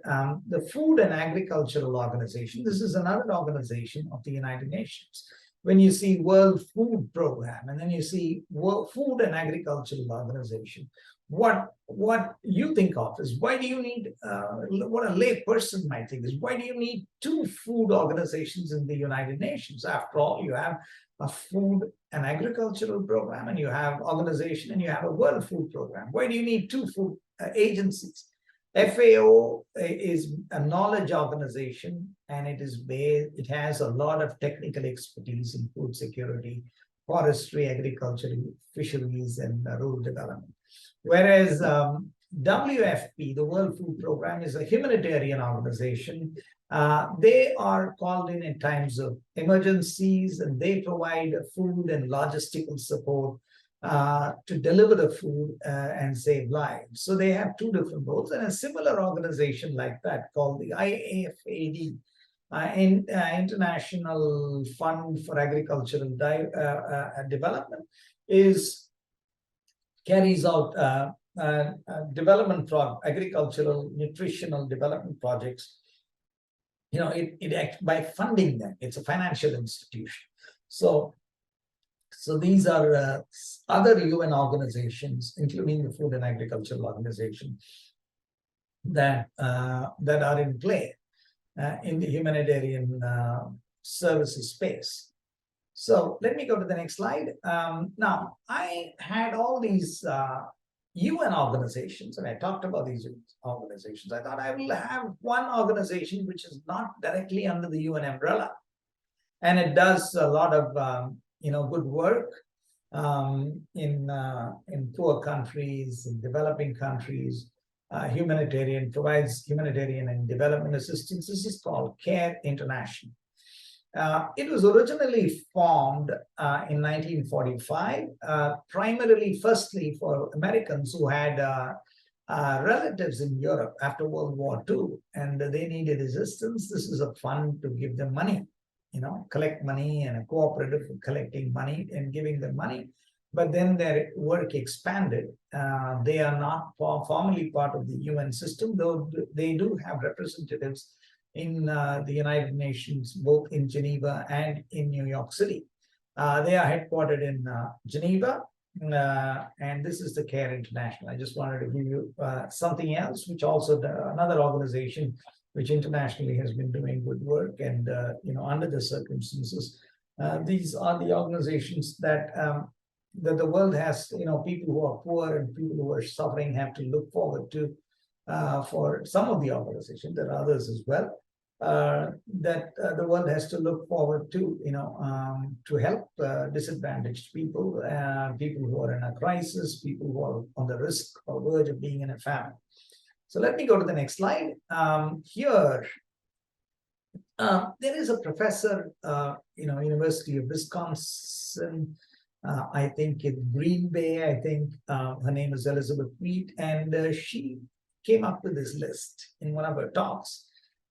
the Food and Agricultural Organization. This is another organization of the United Nations. When you see World Food Program, and then you see World Food and Agricultural Organization, what you think of is, why do you need, what a lay person might think is, why do you need 2 food organizations in the United Nations? After all, you have a food and agricultural program, and you have organization, and you have a World Food Program. Why do you need 2 food agencies? FAO is a knowledge organization, and it has a lot of technical expertise in food security, forestry, agriculture, fisheries, and rural development. Whereas WFP, the World Food Program, is a humanitarian organization. They are called in times of emergencies, and they provide food and logistical support to deliver the food and save lives. So they have 2 different roles, and a similar organization like that called the IFAD, International Fund for Agricultural Development, carries out agricultural nutritional development projects. It acts by funding them. It's a financial institution. So these are other UN organizations, including the Food and Agricultural Organization, that are in play in the humanitarian services space. So let me go to the next slide. Now, I had all these UN organizations, and I talked about these organizations. I thought I will have one organization which is not directly under the UN umbrella, and it does a lot of good work in poor countries, in developing countries. Provides humanitarian and development assistance. This is called CARE International. It was originally formed in 1945, primarily, firstly, for Americans who had relatives in Europe after World War II, and they needed assistance. This is a fund to give them money, collect money, and a cooperative for collecting money and giving them money. But then their work expanded. They are not formally part of the UN system, though they do have representatives in the United Nations, both in Geneva and in New York City. They are headquartered in Geneva, and this is the CARE International. I just wanted to give you something else, which also another organization which internationally has been doing good work, and under the circumstances, these are the organizations that the world has, people who are poor and people who are suffering have to look forward to. For some of the organizations, there are others as well, that the world has to look forward to, to help disadvantaged people, people who are in a crisis, people who are on the risk or verge of being in a famine. So let me go to the next slide. Here, there is a professor, University of Wisconsin, I think in Green Bay, I think her name is Elizabeth Wheat, and she came up with this list in one of her talks.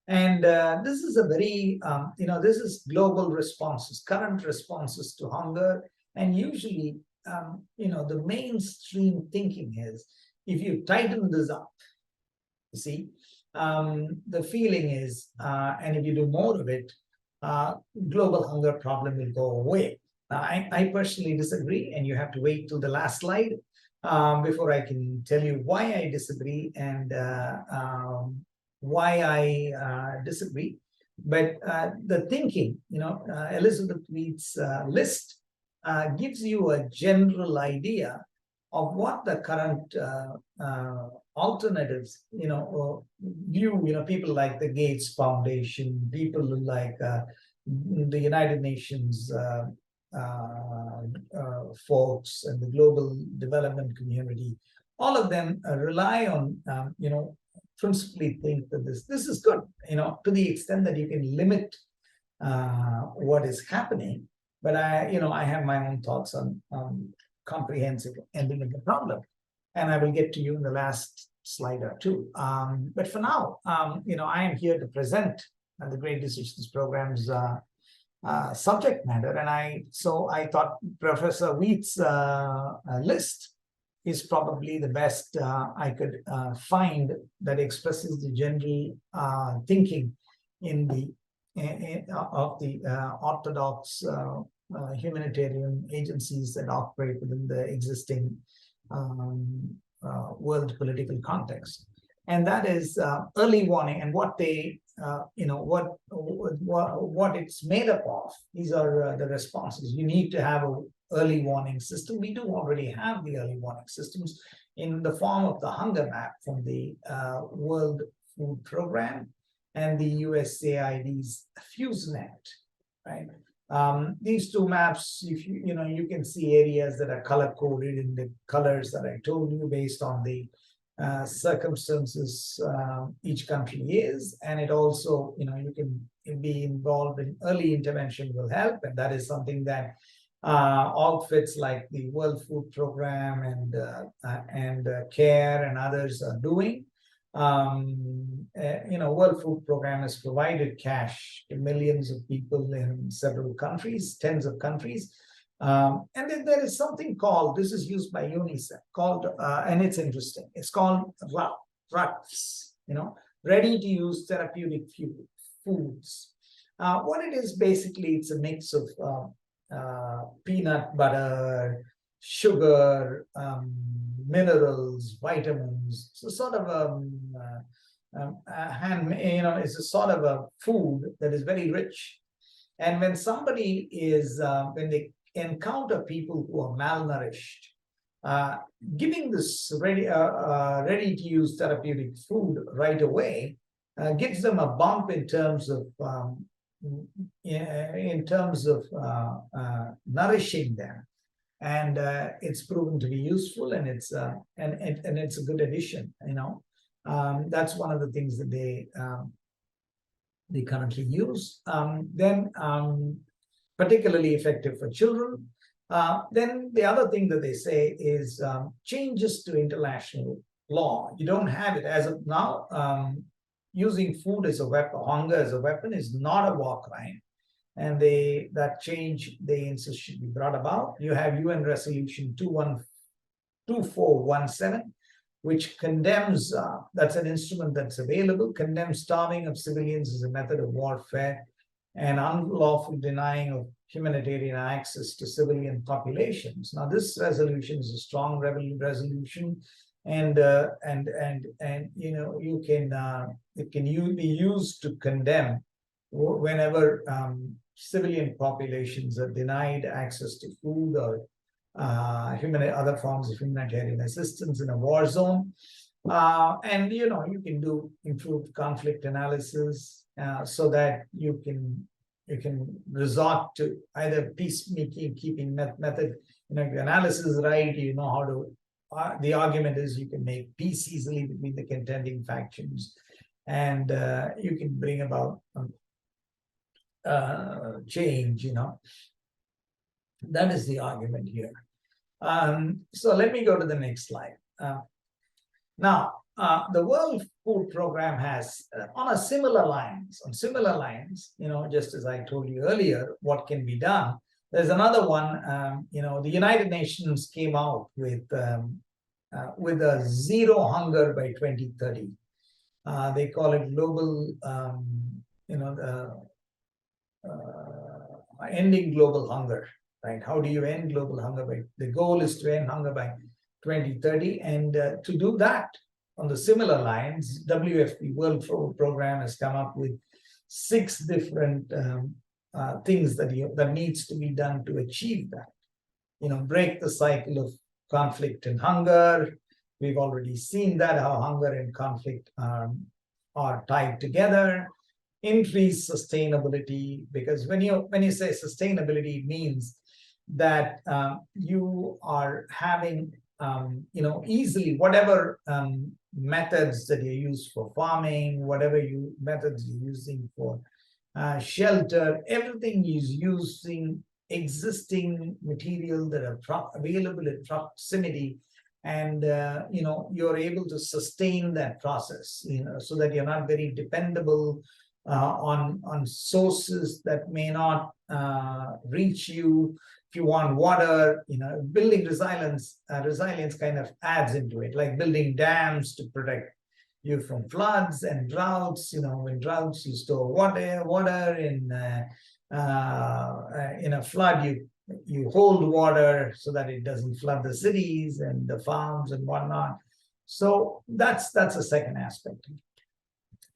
And this is a very, this is global responses, current responses to hunger. And usually, the mainstream thinking is, if you tighten this up, you see, the feeling is, and if you do more of it, global hunger problem will go away. I personally disagree, and you have to wait till the last slide before I can tell you why I disagree and why I disagree. But the thinking, Elizabeth Wheat's list gives you a general idea of what the current alternatives, view, people like the Gates Foundation, people like the United Nations folks and the global development community, all of them rely on, principally think that this is good, to the extent that you can limit what is happening. But I have my own thoughts on comprehensive ending of the problem, and I will get to you in the last slide or two. But for now, I am here to present the Great Decisions Program's subject matter, and I thought Professor Wheat's list is probably the best I could find that expresses the general thinking in the of the orthodox humanitarian agencies that operate within the existing world political context. And that is early warning, and what they, what it's made up of. These are the responses. You need to have an early warning system. We do already have the early warning systems in the form of the hunger map from the World Food Program and the USAID's FuseNet, right? These two maps, if you can see areas that are color coded in the colors that I told you based on the circumstances each country is, and it also, you can be involved in early intervention will help, and that is something that outfits like the World Food Program and CARE and others are doing. World Food Program has provided cash to millions of people in several countries, tens of countries. And then there is something called, this is used by UNICEF, called, and it's interesting, it's called RUFs, ready to use therapeutic foods. What it is basically, it's a mix of peanut butter, sugar, minerals, vitamins. So sort of it's a sort of a food that is very rich And when somebody is, when they encounter people who are malnourished, giving this ready-to-use therapeutic food right away gives them a bump in terms of nourishing them, and it's proven to be useful, and it's a good addition. That's one of the things that they currently use. Then particularly effective for children. Then the other thing that they say is changes to international law. You don't have it as of now. Using food as a weapon, hunger as a weapon, is not a war crime, and that change they insist should be brought about. You have UN Resolution 2417, which condemns, that's an instrument that's available, condemns starving of civilians as a method of warfare and unlawful denying of humanitarian access to civilian populations. Now, this resolution is a strong resolution, and it can be used to condemn whenever civilian populations are denied access to food or other forms of humanitarian assistance in a war zone. And you can do improved conflict analysis so that you can resort to either peacekeeping method. If the analysis is right, you know how to. The argument is you can make peace easily between the contending factions, and you can bring about change. That is the argument here. So let me go to the next slide. Now, the World Food Program has, on similar lines, just as I told you earlier, what can be done. There's another one. The United Nations came out with a zero hunger by 2030. They call it global, ending global hunger. Right? How do you end global hunger? The goal is to end hunger by 2030, and to do that, on the similar lines, WFP World Food Program has come up with 6 different things that needs to be done to achieve that. Break the cycle of conflict and hunger. We've already seen that, how hunger and conflict are tied together. Increase sustainability, because when you say sustainability, it means that you are having easily whatever methods that you use for farming, whatever methods you're using for shelter, everything is using existing material that are available in proximity, and you're able to sustain that process, so that you're not very dependable on sources that may not reach you. If you want water, building resilience kind of adds into it, like building dams to protect you from floods and droughts. In droughts, you store water. In a flood, you hold water so that it doesn't flood the cities and the farms and whatnot. So that's a second aspect.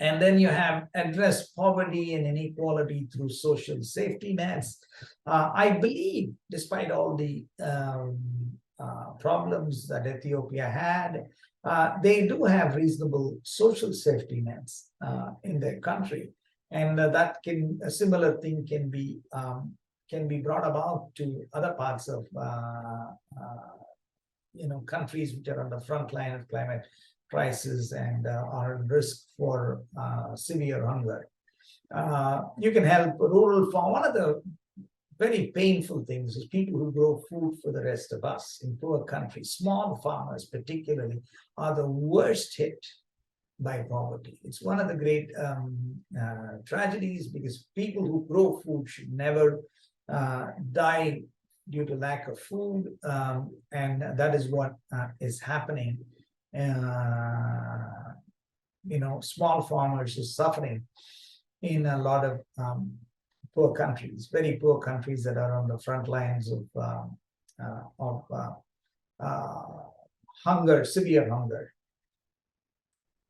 And then you have address poverty and inequality through social safety nets. I believe, despite all the problems that Ethiopia had, they do have reasonable social safety nets in their country, and a similar thing can be brought about to other parts of countries which are on the front line of climate crisis and are at risk for severe hunger. You can help rural farm. One of the very painful things is people who grow food for the rest of us in poor countries. Small farmers particularly are the worst hit by poverty. It's one of the great tragedies, because people who grow food should never die due to lack of food, and that is what is happening. Small farmers are suffering in a lot of poor countries, very poor countries that are on the front lines of hunger, severe hunger.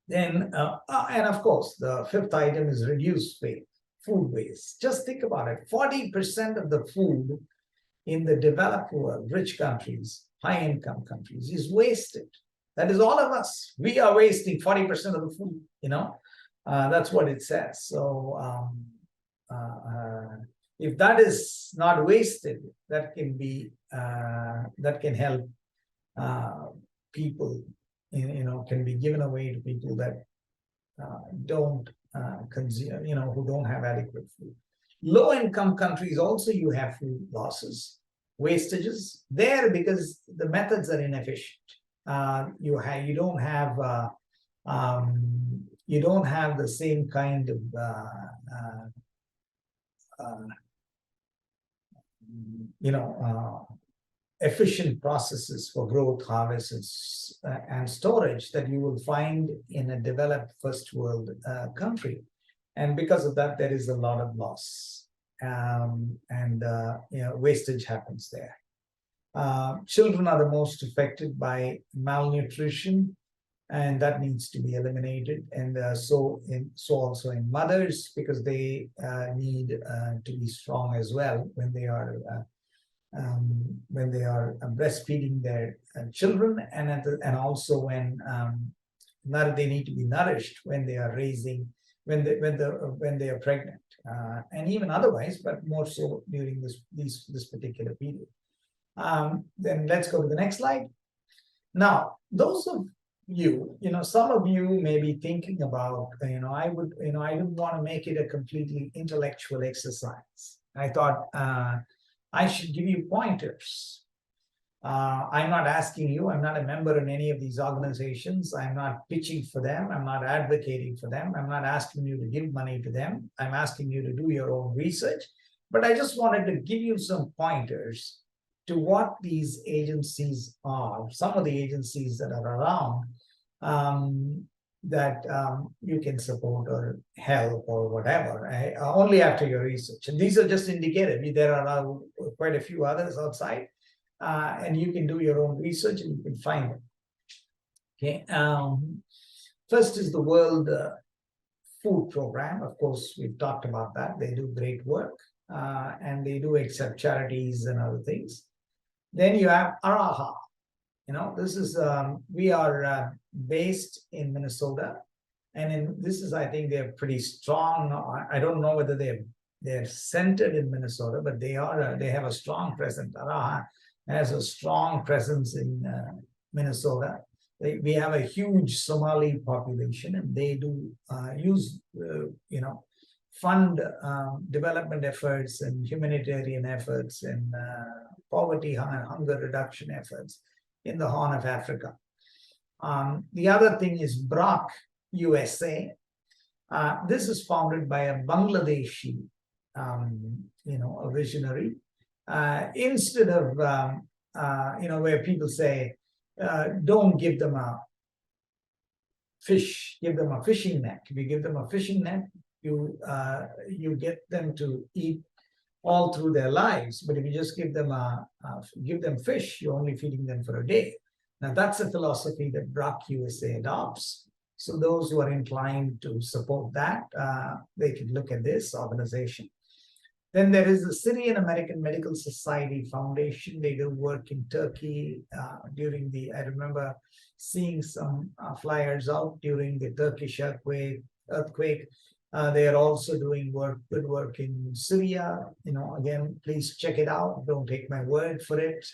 Then, and of course, the 5th item is reduce faith. food waste. Just think about it. 40% of the food in the developed world, rich countries, high-income countries, is wasted. That is all of us. We are wasting 40% of the food, that's what it says. So if that is not wasted, that can be that can help people, can be given away to people that don't consume, who don't have adequate food. Low-income countries also, you have food losses, wastages there because the methods are inefficient. You don't have the same kind of efficient processes for growth, harvest, and storage that you will find in a developed first world country. And because of that, there is a lot of loss, and wastage happens there. Children are the most affected by malnutrition, and that needs to be eliminated. And so also in mothers, because they need to be strong as well when they are breastfeeding their children, and also when they need to be nourished when they are raising, when they are pregnant, and even otherwise, but more so during this particular period. Then let's go to the next slide. Now, those of you, some of you may be thinking about, I didn't want to make it a completely intellectual exercise. I thought I should give you pointers. I'm not asking you, I'm not a member in any of these organizations. I'm not pitching for them. I'm not advocating for them. I'm not asking you to give money to them. I'm asking you to do your own research. But I just wanted to give you some pointers to what these agencies are, some of the agencies that are around, that you can support or help or whatever, only after your research. And these are just indicative. There are quite a few others outside, and you can do your own research and you can find them. Okay. First is the World Food Program. Of course, we've talked about that. They do great work, and they do accept charities and other things. Then you have ARAHA. This is we are based in Minnesota, and this is, I think, they're pretty strong. I don't know whether they're centered in Minnesota, but they have a strong presence. ARAHA has a strong presence in Minnesota. We have a huge Somali population, and they do fund development efforts and humanitarian efforts and poverty and hunger reduction efforts in the Horn of Africa. The other thing is BROC USA. This is founded by a Bangladeshi, a visionary. Instead of, where people say, don't give them a fish, give them a fishing net. If you give them a fishing net, you get them to eat all through their lives. But if you just give them fish, you're only feeding them for a day. Now that's a philosophy that BROC USA adopts. So those who are inclined to support that, they can look at this organization. Then there is the Syrian American Medical Society Foundation. They do work in Turkey I remember seeing some flyers out during the Turkish earthquake. They are also doing good work in Syria. Again, please check it out. Don't take my word for it.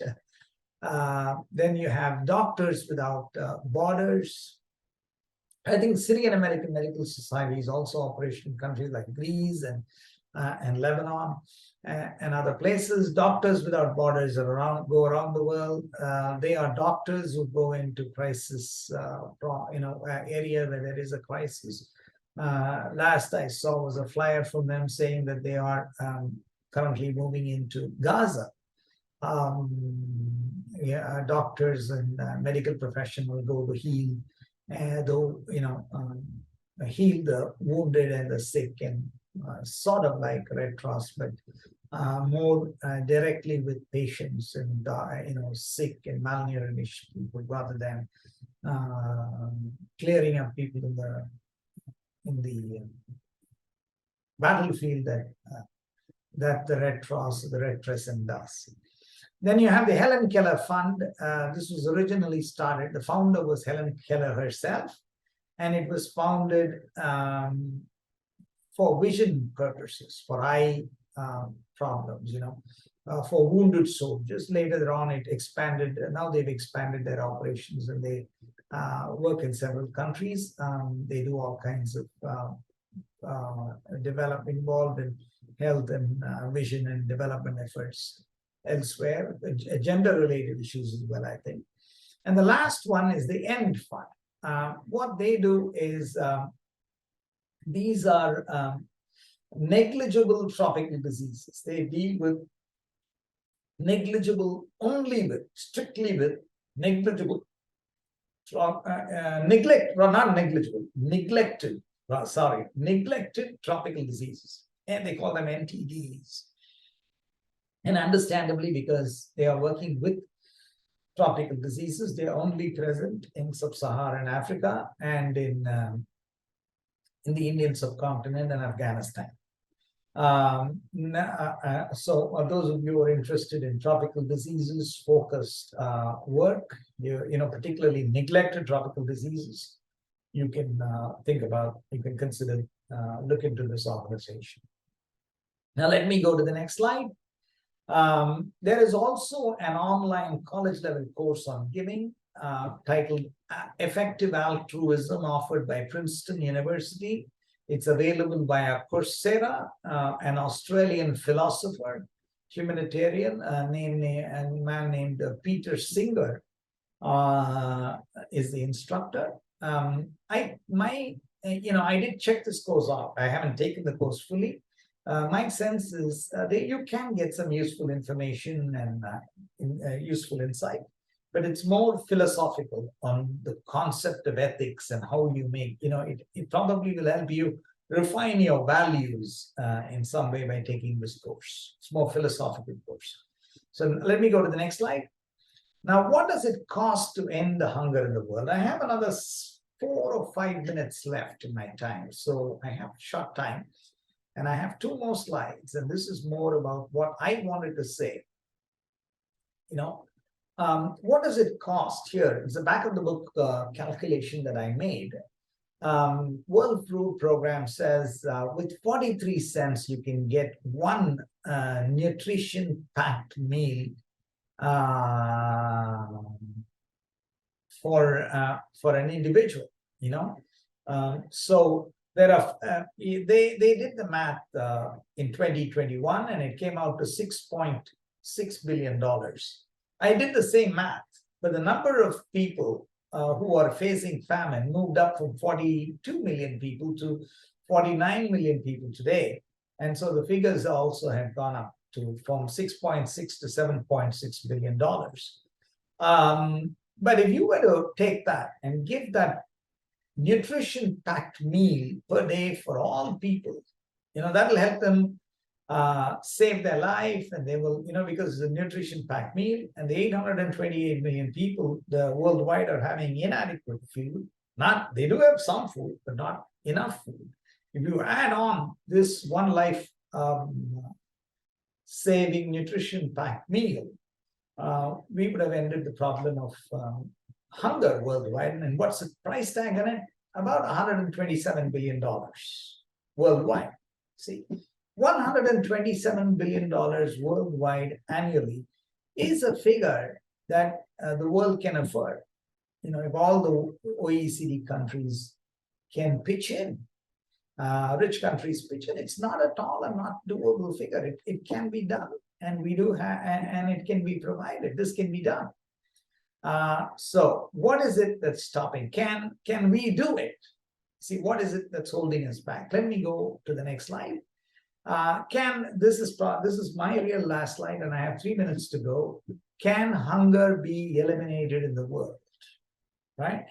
Then you have Doctors Without Borders. I think Syrian American Medical Society is also operational in countries like Greece and Lebanon and other places. Doctors Without Borders go around the world. They are doctors who go into crisis, area where there is a crisis. Last I saw was a flyer from them saying that they are currently moving into Gaza. Doctors and medical profession will go to heal, heal the wounded and the sick, and sort of like Red Cross, but more directly with patients and sick and malnourished people, rather than clearing up people in the battlefield that the Red Crescent does. Then you have the Helen Keller Fund. This was originally started. The founder was Helen Keller herself, and it was founded for vision purposes, for eye problems, for wounded soldiers. Later on, it expanded. Now they've expanded their operations, and they work in several countries. They do all kinds of involved in health and vision and development efforts elsewhere, gender-related issues as well, I think. And the last one is the END Fund. What they do is these are negligible tropical diseases. They deal with strictly with negligible, neglected tropical diseases. And they call them NTDs. And understandably, because they are working with tropical diseases, they are only present in sub-Saharan Africa and in the Indian subcontinent and Afghanistan. So those of you who are interested in tropical diseases focused work, particularly neglected tropical diseases, you can consider look into this organization. Now let me go to the next slide. There is also an online college level course on giving titled Effective Altruism, offered by Princeton University. It's available via Coursera. An Australian philosopher, humanitarian, a man named Peter Singer is the instructor. I did check this course out. I haven't taken the course fully. My sense is you can get some useful information and useful insight, but it's more philosophical on the concept of ethics and how you make, it probably will help you refine your values in some way by taking this course. It's more philosophical course. So let me go to the next slide. Now, what does it cost to end the hunger in the world? I have another 4 or 5 minutes left in my time, so I have short time. And I have 2 more slides, and this is more about what I wanted to say. What does it cost here? It's the back of the book calculation that I made. World Food Program says with 43 cents, you can get one nutrition-packed meal for an individual, so there are they did the math in 2021, and it came out to $6.6 billion. I did the same math, but the number of people who are facing famine moved up from 42 million people to 49 million people today. And so the figures also have gone up from 6.6 to $7.6 billion. But if you were to take that and give that nutrition-packed meal per day for all people, that'll help them save their life, and they will, because it's a nutrition-packed meal, and the 828 million people worldwide are having inadequate food. They do have some food, but not enough food. If you add on this one life saving nutrition-packed meal, we would have ended the problem of hunger worldwide. And what's the price tag on it? About $127 billion worldwide. See, $127 billion worldwide annually is a figure that the world can afford. If all the OECD countries can pitch in, rich countries pitch in, it's not at all a not doable figure. It can be done, and we do have, and it can be provided. This can be done. So what is it that's stopping? Can we do it? See, what is it that's holding us back? Let me go to the next slide. This is my real last slide, and I have 3 minutes to go. Can hunger be eliminated in the world? Right?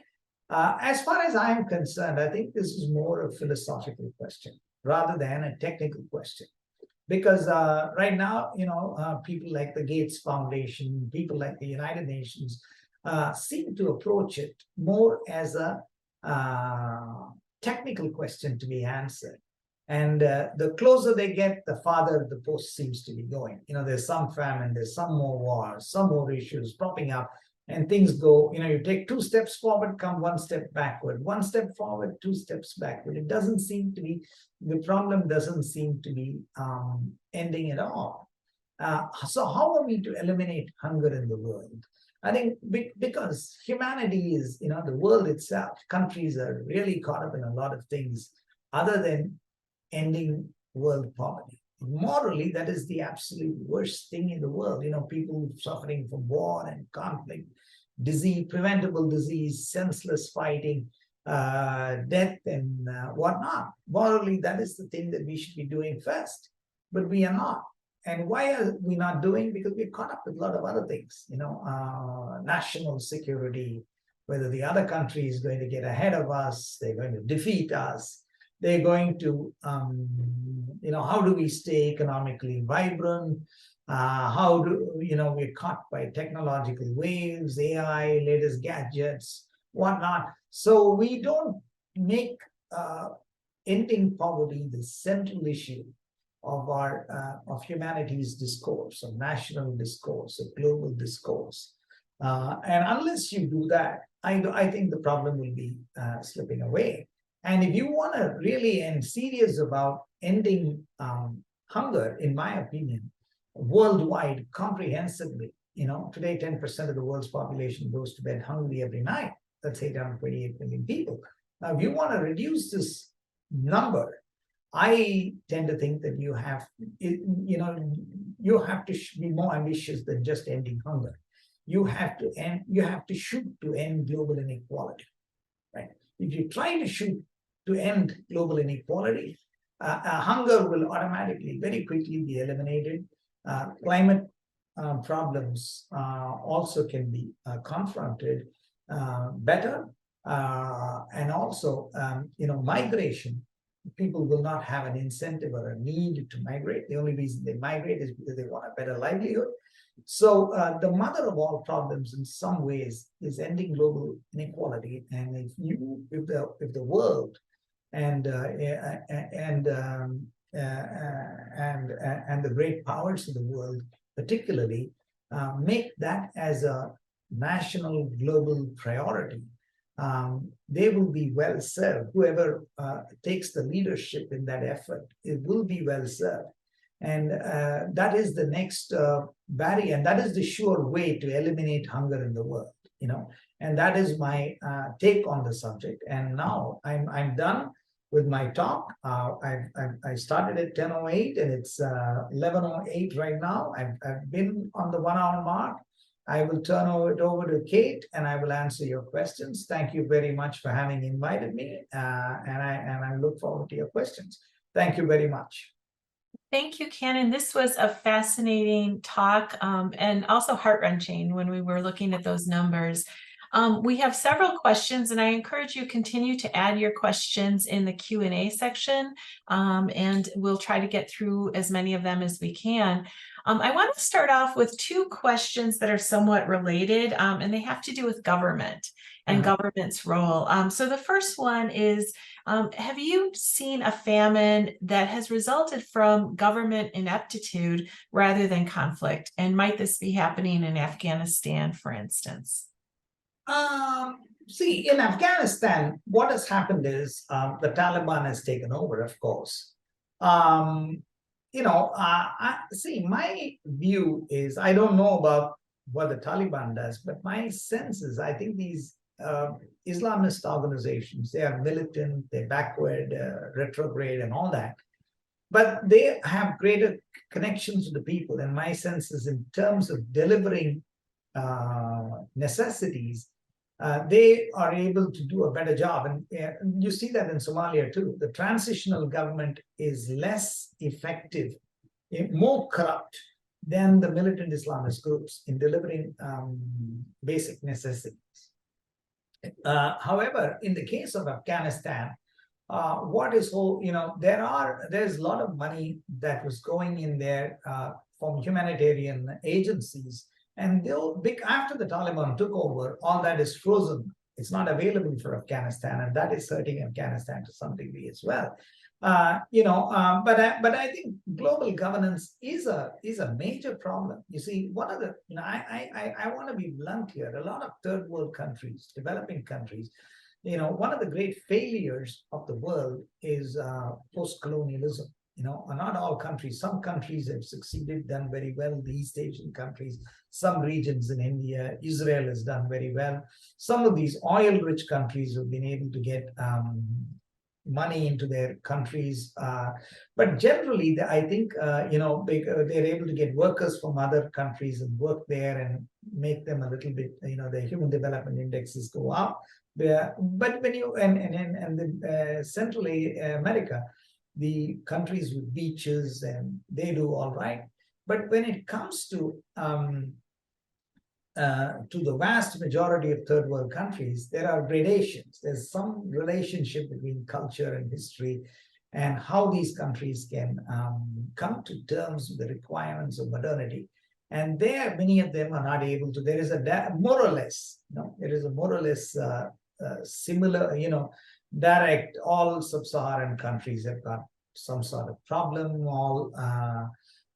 As far as I'm concerned, I think this is more a philosophical question rather than a technical question. Because right now, people like the Gates Foundation, people like the United Nations seem to approach it more as a technical question to be answered. And the closer they get, the farther the post seems to be going. There's some famine, there's some more wars, some more issues popping up, and things go, you take 2 steps forward, come 1 step backward, 1 step forward, 2 steps backward. It doesn't seem to be, the problem doesn't seem to be ending at all. So how are we to eliminate hunger in the world? I think because humanity is, the world itself, countries are really caught up in a lot of things other than ending world poverty. Morally, that is the absolute worst thing in the world. People suffering from war and conflict, disease, preventable disease, senseless fighting, death, and whatnot. Morally, that is the thing that we should be doing first, but we are not. And why are we not doing? Because we're caught up with a lot of other things, national security, whether the other country is going to get ahead of us, they're going to defeat us, they're going to, how do we stay economically vibrant? How do, we're caught by technological waves, AI, latest gadgets, whatnot. So we don't make ending poverty the central issue of of humanity's discourse, of national discourse, of global discourse. And unless you do that, I think the problem will be slipping away. And if you want to really end serious about ending hunger, in my opinion, worldwide, comprehensively, today 10% of the world's population goes to bed hungry every night. That's 828 million people. Now, if you want to reduce this number, I tend to think that you have to be more ambitious than just ending hunger. You have to shoot to end global inequality, right? If you try to shoot to end global inequality, hunger will automatically, very quickly be eliminated. Climate problems also can be confronted better, and also, migration. People will not have an incentive or a need to migrate. The only reason they migrate is because they want a better livelihood. So the mother of all problems, in some ways, is ending global inequality. And if the world and the great powers of the world, particularly, make that as a national global priority, they will be well served. Whoever takes the leadership in that effort, it will be well served. And that is the next barrier, and that is the sure way to eliminate hunger in the world. And that is my take on the subject. And now I'm done with my talk. I started at 10:08, and it's 11:08 right now. I've been on the 1 hour mark. I will turn it over to Kate, and I will answer your questions. Thank you very much for having invited me, and I look forward to your questions. Thank you very much. Thank you, Kannan. This was a fascinating talk, and also heart-wrenching when we were looking at those numbers. We have several questions, and I encourage you to continue to add your questions in the Q&A section, and we'll try to get through as many of them as we can. I want to start off with 2 questions that are somewhat related, and they have to do with government and government's role. So the first one is, have you seen a famine that has resulted from government ineptitude rather than conflict? And might this be happening in Afghanistan, for instance? See, in Afghanistan, what has happened is the Taliban has taken over, of course. See, my view is, I don't know about what the Taliban does, but my sense is, I think these Islamist organizations, they are militant, they're backward, retrograde, and all that. But they have greater connections with the people. And my sense is, in terms of delivering necessities, they are able to do a better job. And you see that in Somalia too. The transitional government is less effective, more corrupt than the militant Islamist groups in delivering basic necessities. However, in the case of Afghanistan, there's a lot of money that was going in there from humanitarian agencies. And after the Taliban took over, all that is frozen. It's not available for Afghanistan, and that is hurting Afghanistan to some degree as well. But I think global governance is a major problem. You see, one of the, I want to be blunt here. A lot of third world countries, developing countries, one of the great failures of the world is post-colonialism. Not all countries. Some countries have succeeded, done very well. The East Asian countries, some regions in India, Israel has done very well. Some of these oil-rich countries have been able to get money into their countries, but generally, I think they're able to get workers from other countries and work there and make them a little bit. Their human development indexes go up. But when you and the Central America, the countries with beaches, and they do all right. But when it comes to the vast majority of third world countries, there are gradations. There's some relationship between culture and history and how these countries can come to terms with the requirements of modernity. And there, many of them are not able to. There is more or less similar, direct. All sub-Saharan countries have got some sort of problem. All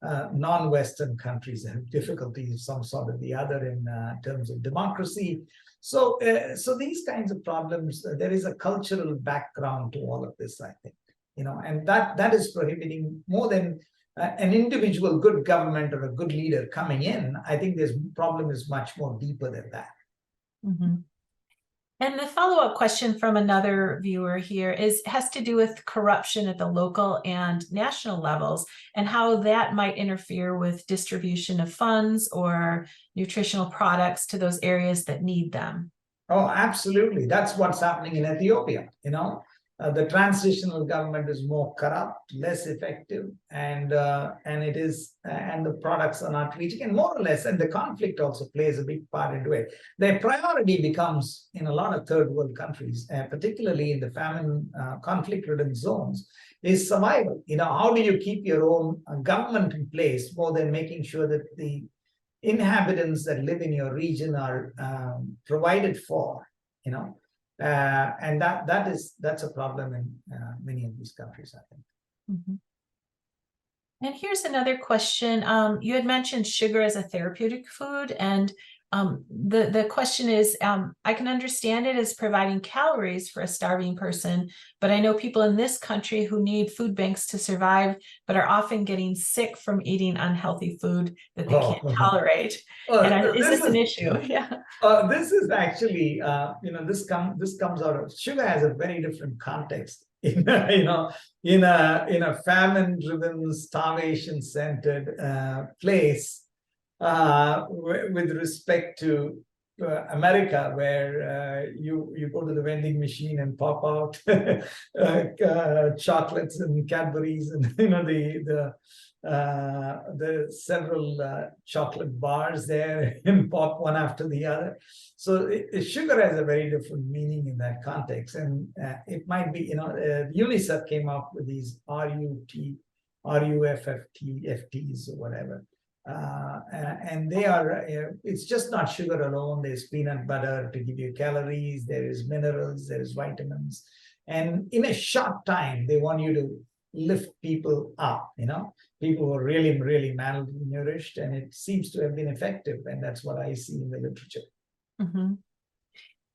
non-Western countries have difficulties of some sort or the other in terms of democracy. So these kinds of problems, there is a cultural background to all of this, I think, and that is prohibiting more than an individual good government or a good leader coming in. I think this problem is much more deeper than that. Mm-hmm. And the follow-up question from another viewer here has to do with corruption at the local and national levels and how that might interfere with distribution of funds or nutritional products to those areas that need them. Oh, absolutely. That's what's happening in Ethiopia. The transitional government is more corrupt, less effective, and the products are not reaching, and more or less, and the conflict also plays a big part into it. Their priority becomes, in a lot of third world countries, particularly in the famine conflict-ridden zones, is survival. How do you keep your own government in place more than making sure that the inhabitants that live in your region are provided for, and that's a problem in many of these countries, I think. Mm-hmm. And here's another question. You had mentioned sugar as a therapeutic food, and the question is, I can understand it as providing calories for a starving person, but I know people in this country who need food banks to survive, but are often getting sick from eating unhealthy food that they can't tolerate. Is this an issue? Yeah. This is actually, this comes out of sugar has a very different context. In a famine-driven, starvation-centered place. With respect to America, where you go to the vending machine and pop out chocolates and Cadbury's and the several chocolate bars there and pop one after the other. So sugar has a very different meaning in that context, and it might be UNICEF came up with these RUFFTs or whatever. And they are, it's just not sugar alone. There's peanut butter to give you calories, there is minerals, there is vitamins. And in a short time, they want you to lift people up, people who are really, really malnourished, and it seems to have been effective. And that's what I see in the literature. Mm-hmm.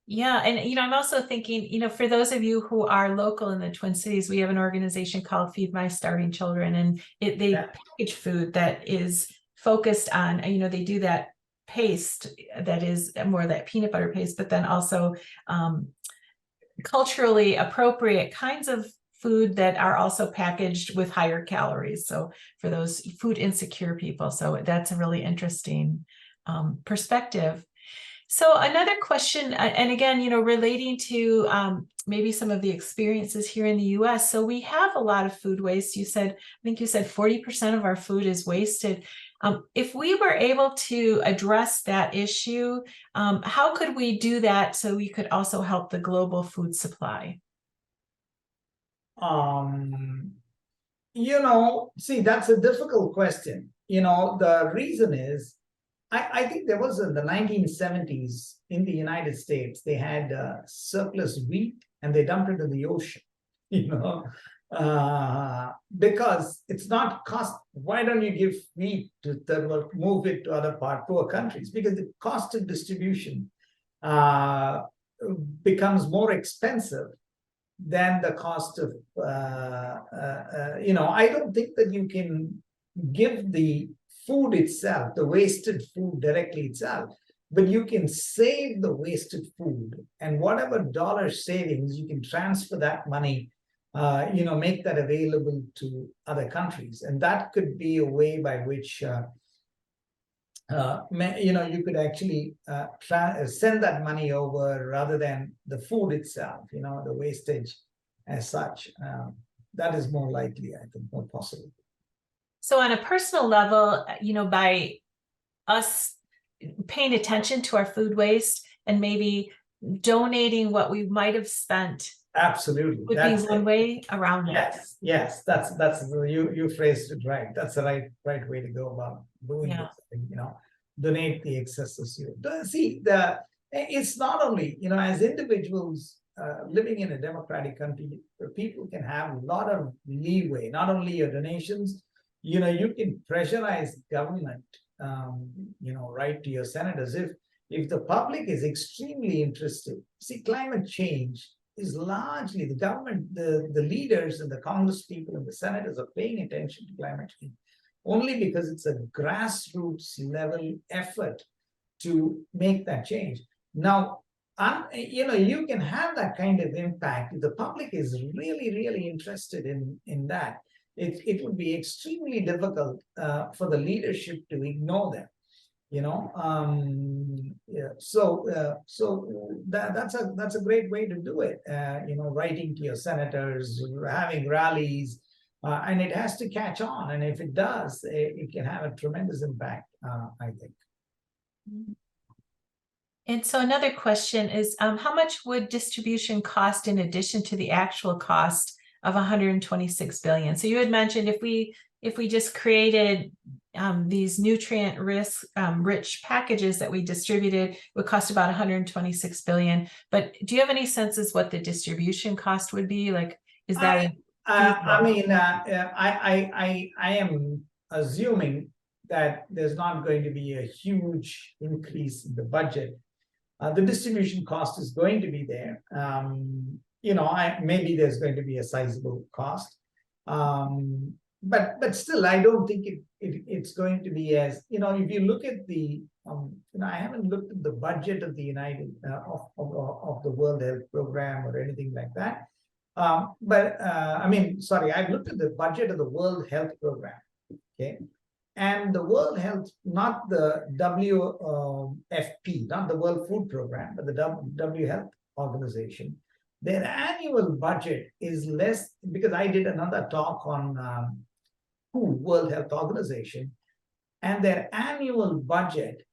Yeah. And, I'm also thinking, for those of you who are local in the Twin Cities, we have an organization called Feed My Starving Children, and they package food that is focused on, they do that paste that is more that peanut butter paste, but then also culturally appropriate kinds of food that are also packaged with higher calories. So for those food insecure people. So that's a really interesting perspective. So another question, and again, relating to maybe some of the experiences here in the U.S. So we have a lot of food waste. I think you said 40% of our food is wasted. If we were able to address that issue, how could we do that so we could also help the global food supply? See, that's a difficult question. The reason is, I think there was in the 1970s in the United States, they had surplus wheat and they dumped it in the ocean. Because it's not cost. Why don't you give wheat to third world, move it to other poor countries? Because the cost of distribution becomes more expensive than the cost of, I don't think that you can give the food itself, the wasted food directly itself, but you can save the wasted food, and whatever dollar savings, you can transfer that money, make that available to other countries. And that could be a way by which you could actually send that money over rather than the food itself, the wastage as such. That is more likely, I think, more possible. So on a personal level, by us paying attention to our food waste and maybe donating what we might have spent. Absolutely. Would be one way around it. Yes, that's you phrased it right. That's the right way to go about doing this, donate the excesses. See, it's not only, as individuals living in a democratic country, people can have a lot of leeway, not only your donations, you can pressurize government, write to your senators. If the public is extremely interested, see, climate change is largely the government, the leaders and the Congress people and the senators are paying attention to climate change only because it's a grassroots level effort to make that change. Now, you can have that kind of impact if the public is really, really interested in that. It would be extremely difficult for the leadership to ignore them. So that's a great way to do it. Writing to your senators, having rallies, and it has to catch on. And if it does, it can have a tremendous impact, I think. And so another question is, how much would distribution cost in addition to the actual cost of 126 billion? So you had mentioned if we just created these nutrient rich packages that we distributed, it would cost about 126 billion. But do you have any senses what the distribution cost would be? Like, is that? I am assuming that there's not going to be a huge increase in the budget. The distribution cost is going to be there. Maybe there's going to be a sizable cost. But still, I don't think it's going to be as, if you look at the, I haven't looked at the budget of the of the World Health Program or anything like that. I've looked at the budget of the World Health Program, okay? And the World Health, not the WFP, not the World Food Program, but the W Health Organization, their annual budget is less, because I did another talk on World Health Organization, and their annual budget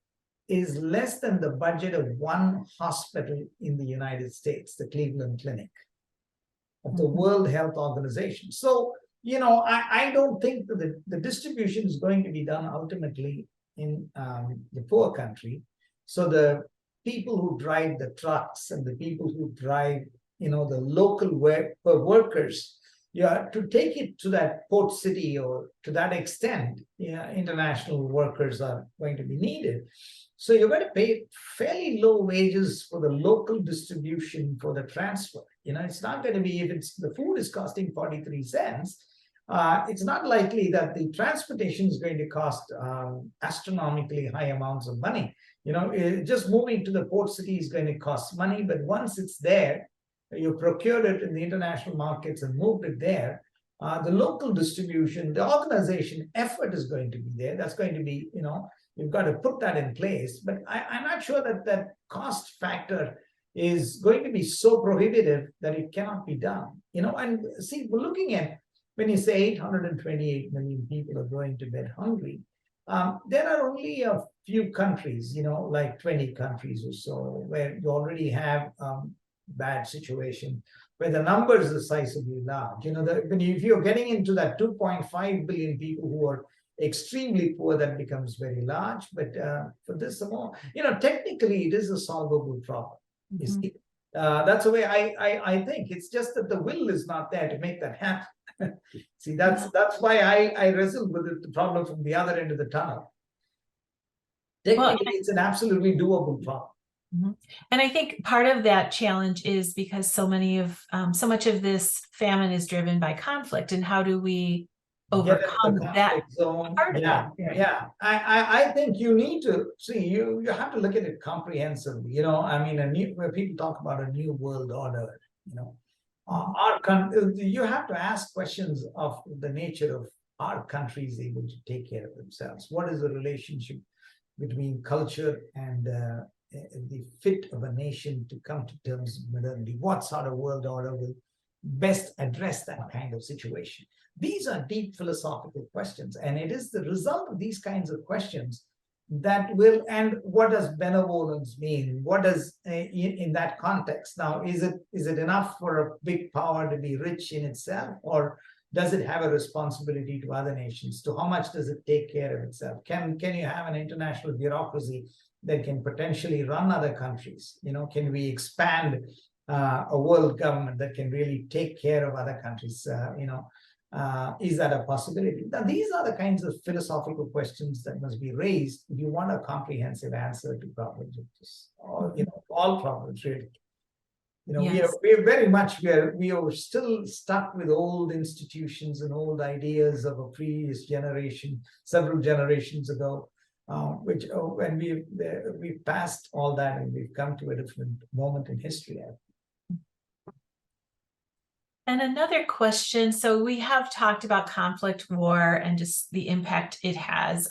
is less than the budget of one hospital in the United States, the Cleveland Clinic of the World Health Organization. So, I don't think that the distribution is going to be done ultimately in the poor country. So the people who drive the trucks and the people who drive, the local workers, to take it to that port city or to that extent, international workers are going to be needed. So you're going to pay fairly low wages for the local distribution for the transfer. It's not going to be, if the food is costing 43 cents, it's not likely that the transportation is going to cost astronomically high amounts of money. Just moving to the port city is going to cost money, but once it's there, you procured it in the international markets and moved it there, the local distribution, the organization effort is going to be there. That's going to be, you've got to put that in place. But I'm not sure that cost factor is going to be so prohibitive that it cannot be done. And see, we're looking at, when you say 828 million people are going to bed hungry, there are only a few countries, like 20 countries or so, where you already have bad situation, where the numbers are decisively large. If you're getting into that 2.5 billion people who are extremely poor, that becomes very large. But for this more, technically it is a solvable problem. You see, that's the way I think. It's just that the will is not there to make that happen. See, that's why I wrestle with the problem from the other end of the tunnel. Technically, it's an absolutely doable problem. And I think part of that challenge is because so much of this famine is driven by conflict, and how do we overcome that zone? part of Yeah, it? yeah. I think you need to see, you have to look at it comprehensively. You know, I mean, where people talk about a new world order, you know, you have to ask questions of the nature of, our countries able to take care of themselves? What is the relationship between culture and the fit of a nation to come to terms with modernity? What sort of world order will best address that kind of situation? These are deep philosophical questions, and it is the result of these kinds of questions that will, and what does benevolence mean? What does, in that context, now, is it enough for a big power to be rich in itself, or does it have a responsibility to other nations? To how much does it take care of itself? Can you have an international bureaucracy that can potentially run other countries? You know, can we expand a world government that can really take care of other countries? Is that a possibility? Now, these are the kinds of philosophical questions that must be raised if you want a comprehensive answer to problems of this, or all problems really. Yes. We are very much, we are still stuck with old institutions and old ideas of a previous generation, several generations ago, which when we've passed all that and we've come to a different moment in history. And another question, so we have talked about conflict, war, and just the impact it has.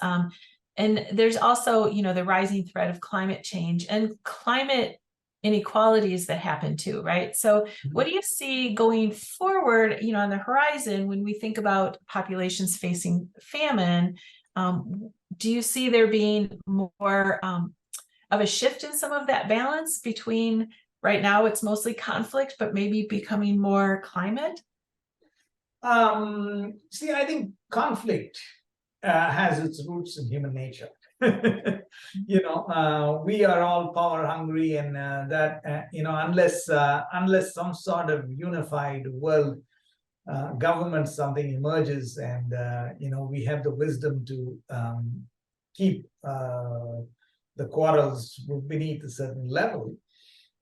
And there's also, the rising threat of climate change and climate inequalities that happen too, right? So what do you see going forward, on the horizon when we think about populations facing famine? Do you see there being more of a shift in some of that balance between, right now it's mostly conflict, but maybe becoming more climate? See, I think conflict has its roots in human nature. We are all power hungry, and unless some sort of unified world government something emerges, and we have the wisdom to keep the quarrels beneath a certain level,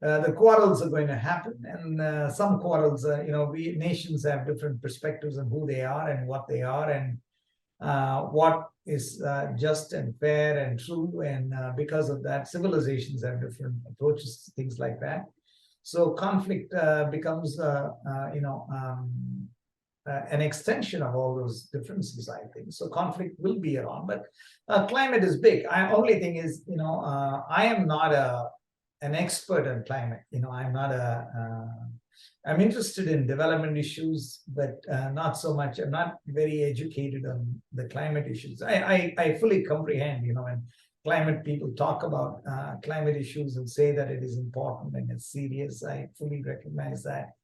the quarrels are going to happen. And some quarrels, nations have different perspectives on who they are and what they are, and what is just and fair and true. And because of that, civilizations have different approaches to things like that. So conflict becomes, an extension of all those differences, I think. So conflict will be around, but climate is big. Only thing is, I am not an expert on climate. I'm interested in development issues, but not so much. I'm not very educated on the climate issues. I fully comprehend, when climate people talk about climate issues and say that it is important and it's serious. I fully recognize that,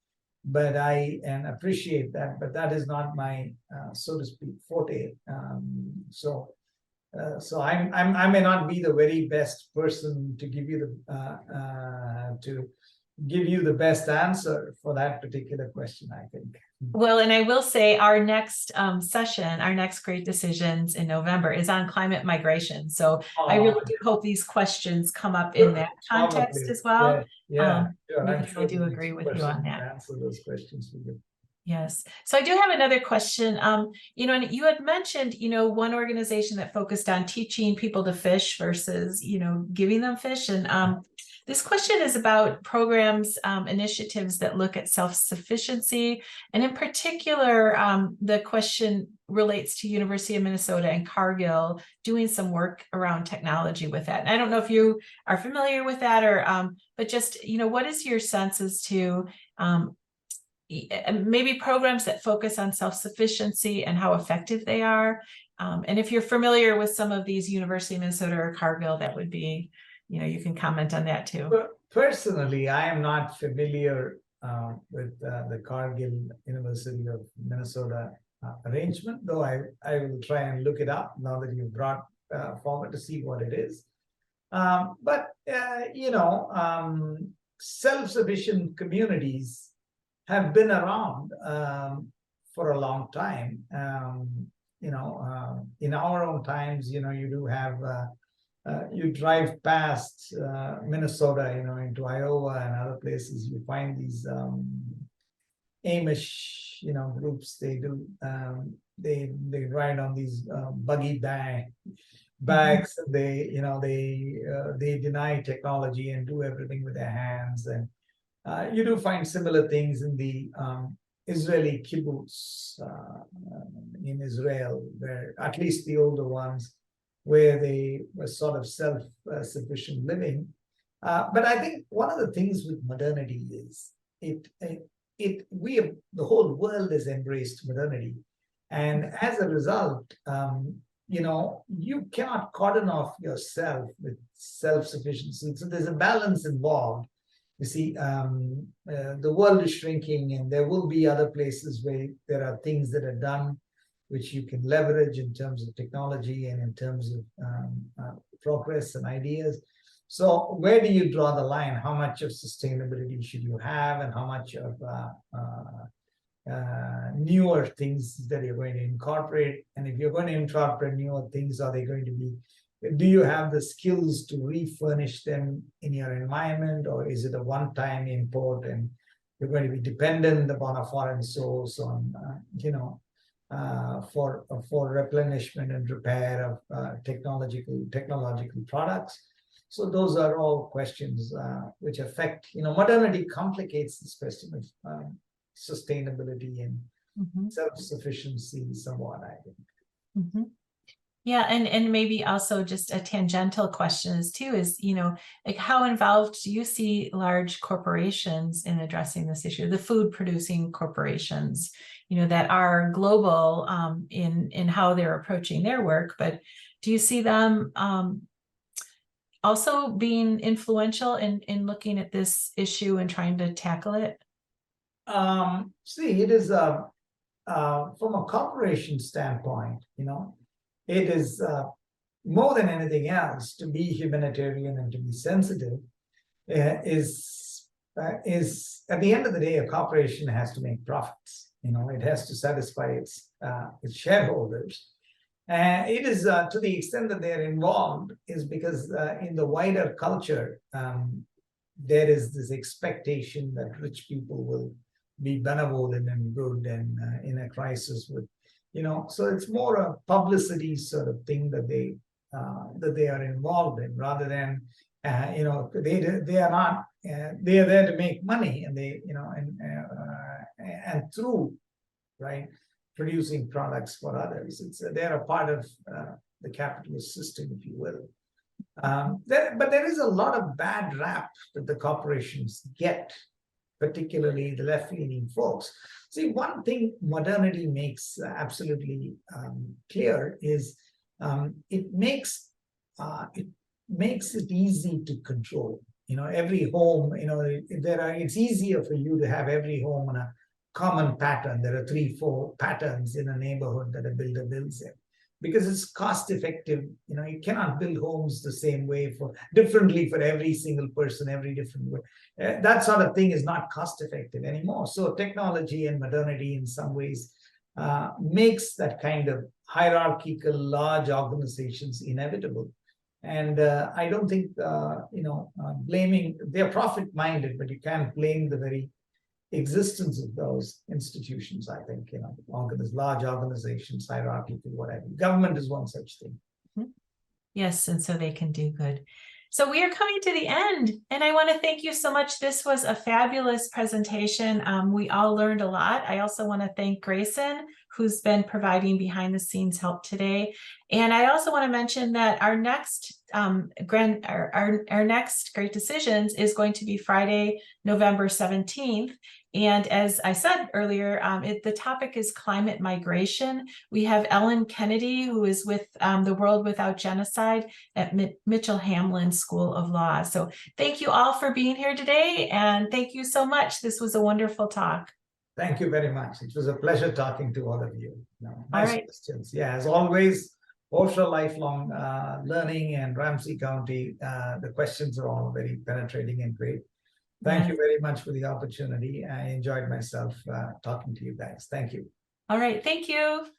but and appreciate that. But that is not my, so to speak, forte. So I may not be the very best person to give you the best answer for that particular question, I think. Well, and I will say our next session, our next Great Decisions in November is on climate migration. So I really do hope these questions come up in that context as well. Yeah, sure. I do agree with you on that. Answer those questions for you. Yes. So I do have another question. And you had mentioned, one organization that focused on teaching people to fish versus, giving them fish. And this question is about programs, initiatives that look at self-sufficiency. And in particular, the question relates to University of Minnesota and Cargill doing some work around technology with that. And I don't know if you are familiar with that, or but just, what is your sense as to maybe programs that focus on self-sufficiency and how effective they are? And if you're familiar with some of these, University of Minnesota or Cargill, that would be, you can comment on that too. Well, personally, I am not familiar with the Cargill University of Minnesota arrangement, though I will try and look it up now that you've brought forward to see what it is. But self-sufficient communities have been around for a long time. In our own times, you do have you drive past Minnesota, into Iowa and other places, you find these Amish, groups. They do they ride on these buggy bags. And they deny technology and do everything with their hands. And you do find similar things in the Israeli kibbutz in Israel, where at least the older ones, where they were sort of self-sufficient living. But I think one of the things with modernity is the whole world has embraced modernity, and as a result, you cannot cordon off yourself with self-sufficiency. So there's a balance involved. You see, the world is shrinking, and there will be other places where there are things that are done which you can leverage in terms of technology and in terms of progress and ideas. So where do you draw the line? How much of sustainability should you have, and how much of newer things that you're going to incorporate? And if you're going to incorporate newer things, are they going to be, do you have the skills to refurnish them in your environment, or is it a one-time import and you're going to be dependent upon a foreign source on, for replenishment and repair of technological products? So those are all questions which affect, modernity complicates this question of sustainability and self-sufficiency somewhat, I think. Yeah, and maybe also just a tangential question is like, how involved do you see large corporations in addressing this issue, the food producing corporations, that are global in how they're approaching their work, but do you see them also being influential in looking at this issue and trying to tackle it? See, it is from a corporation standpoint, it is more than anything else, to be humanitarian and to be sensitive is at the end of the day, a corporation has to make profits. It has to satisfy its shareholders. It is to the extent that they're involved is because in the wider culture, there is this expectation that rich people will be benevolent and good, and in a crisis with, so it's more a publicity sort of thing that they are involved in, rather than they are not they are there to make money, and they and through producing products for others, they're a part of the capitalist system, if you will. But there is a lot of bad rap that the corporations get, particularly the left-leaning folks. See, one thing modernity makes absolutely clear is it makes it easy to control. Every home, it's easier for you to have every home on a common pattern. There are 3-4 patterns in a neighborhood that a builder builds in, because it's cost effective. You cannot build homes the same way differently for every single person, every different way. That sort of thing is not cost effective anymore. So technology and modernity in some ways makes that kind of hierarchical large organizations inevitable. And I don't think, blaming, they're profit minded, but you can't blame the very existence of those institutions. I think, large organizations, hierarchical, whatever. Government is one such thing. Yes, and so they can do good. So we are coming to the end, and I want to thank you so much. This was a fabulous presentation. We all learned a lot. I also want to thank Grayson, who's been providing behind the scenes help today. And I also want to mention that our next our next Great Decisions is going to be Friday, November 17th. And as I said earlier, the topic is climate migration. We have Ellen Kennedy, who is with the World Without Genocide at Mitchell Hamlin School of Law. So thank you all for being here today. And thank you so much. This was a wonderful talk. Thank you very much. It was a pleasure talking to all of you. Nice questions. Yeah, as always, Osher Lifelong Learning and Ramsey County, the questions are all very penetrating and great. Thank you very much for the opportunity. I enjoyed myself talking to you guys. Thank you. All right, thank you.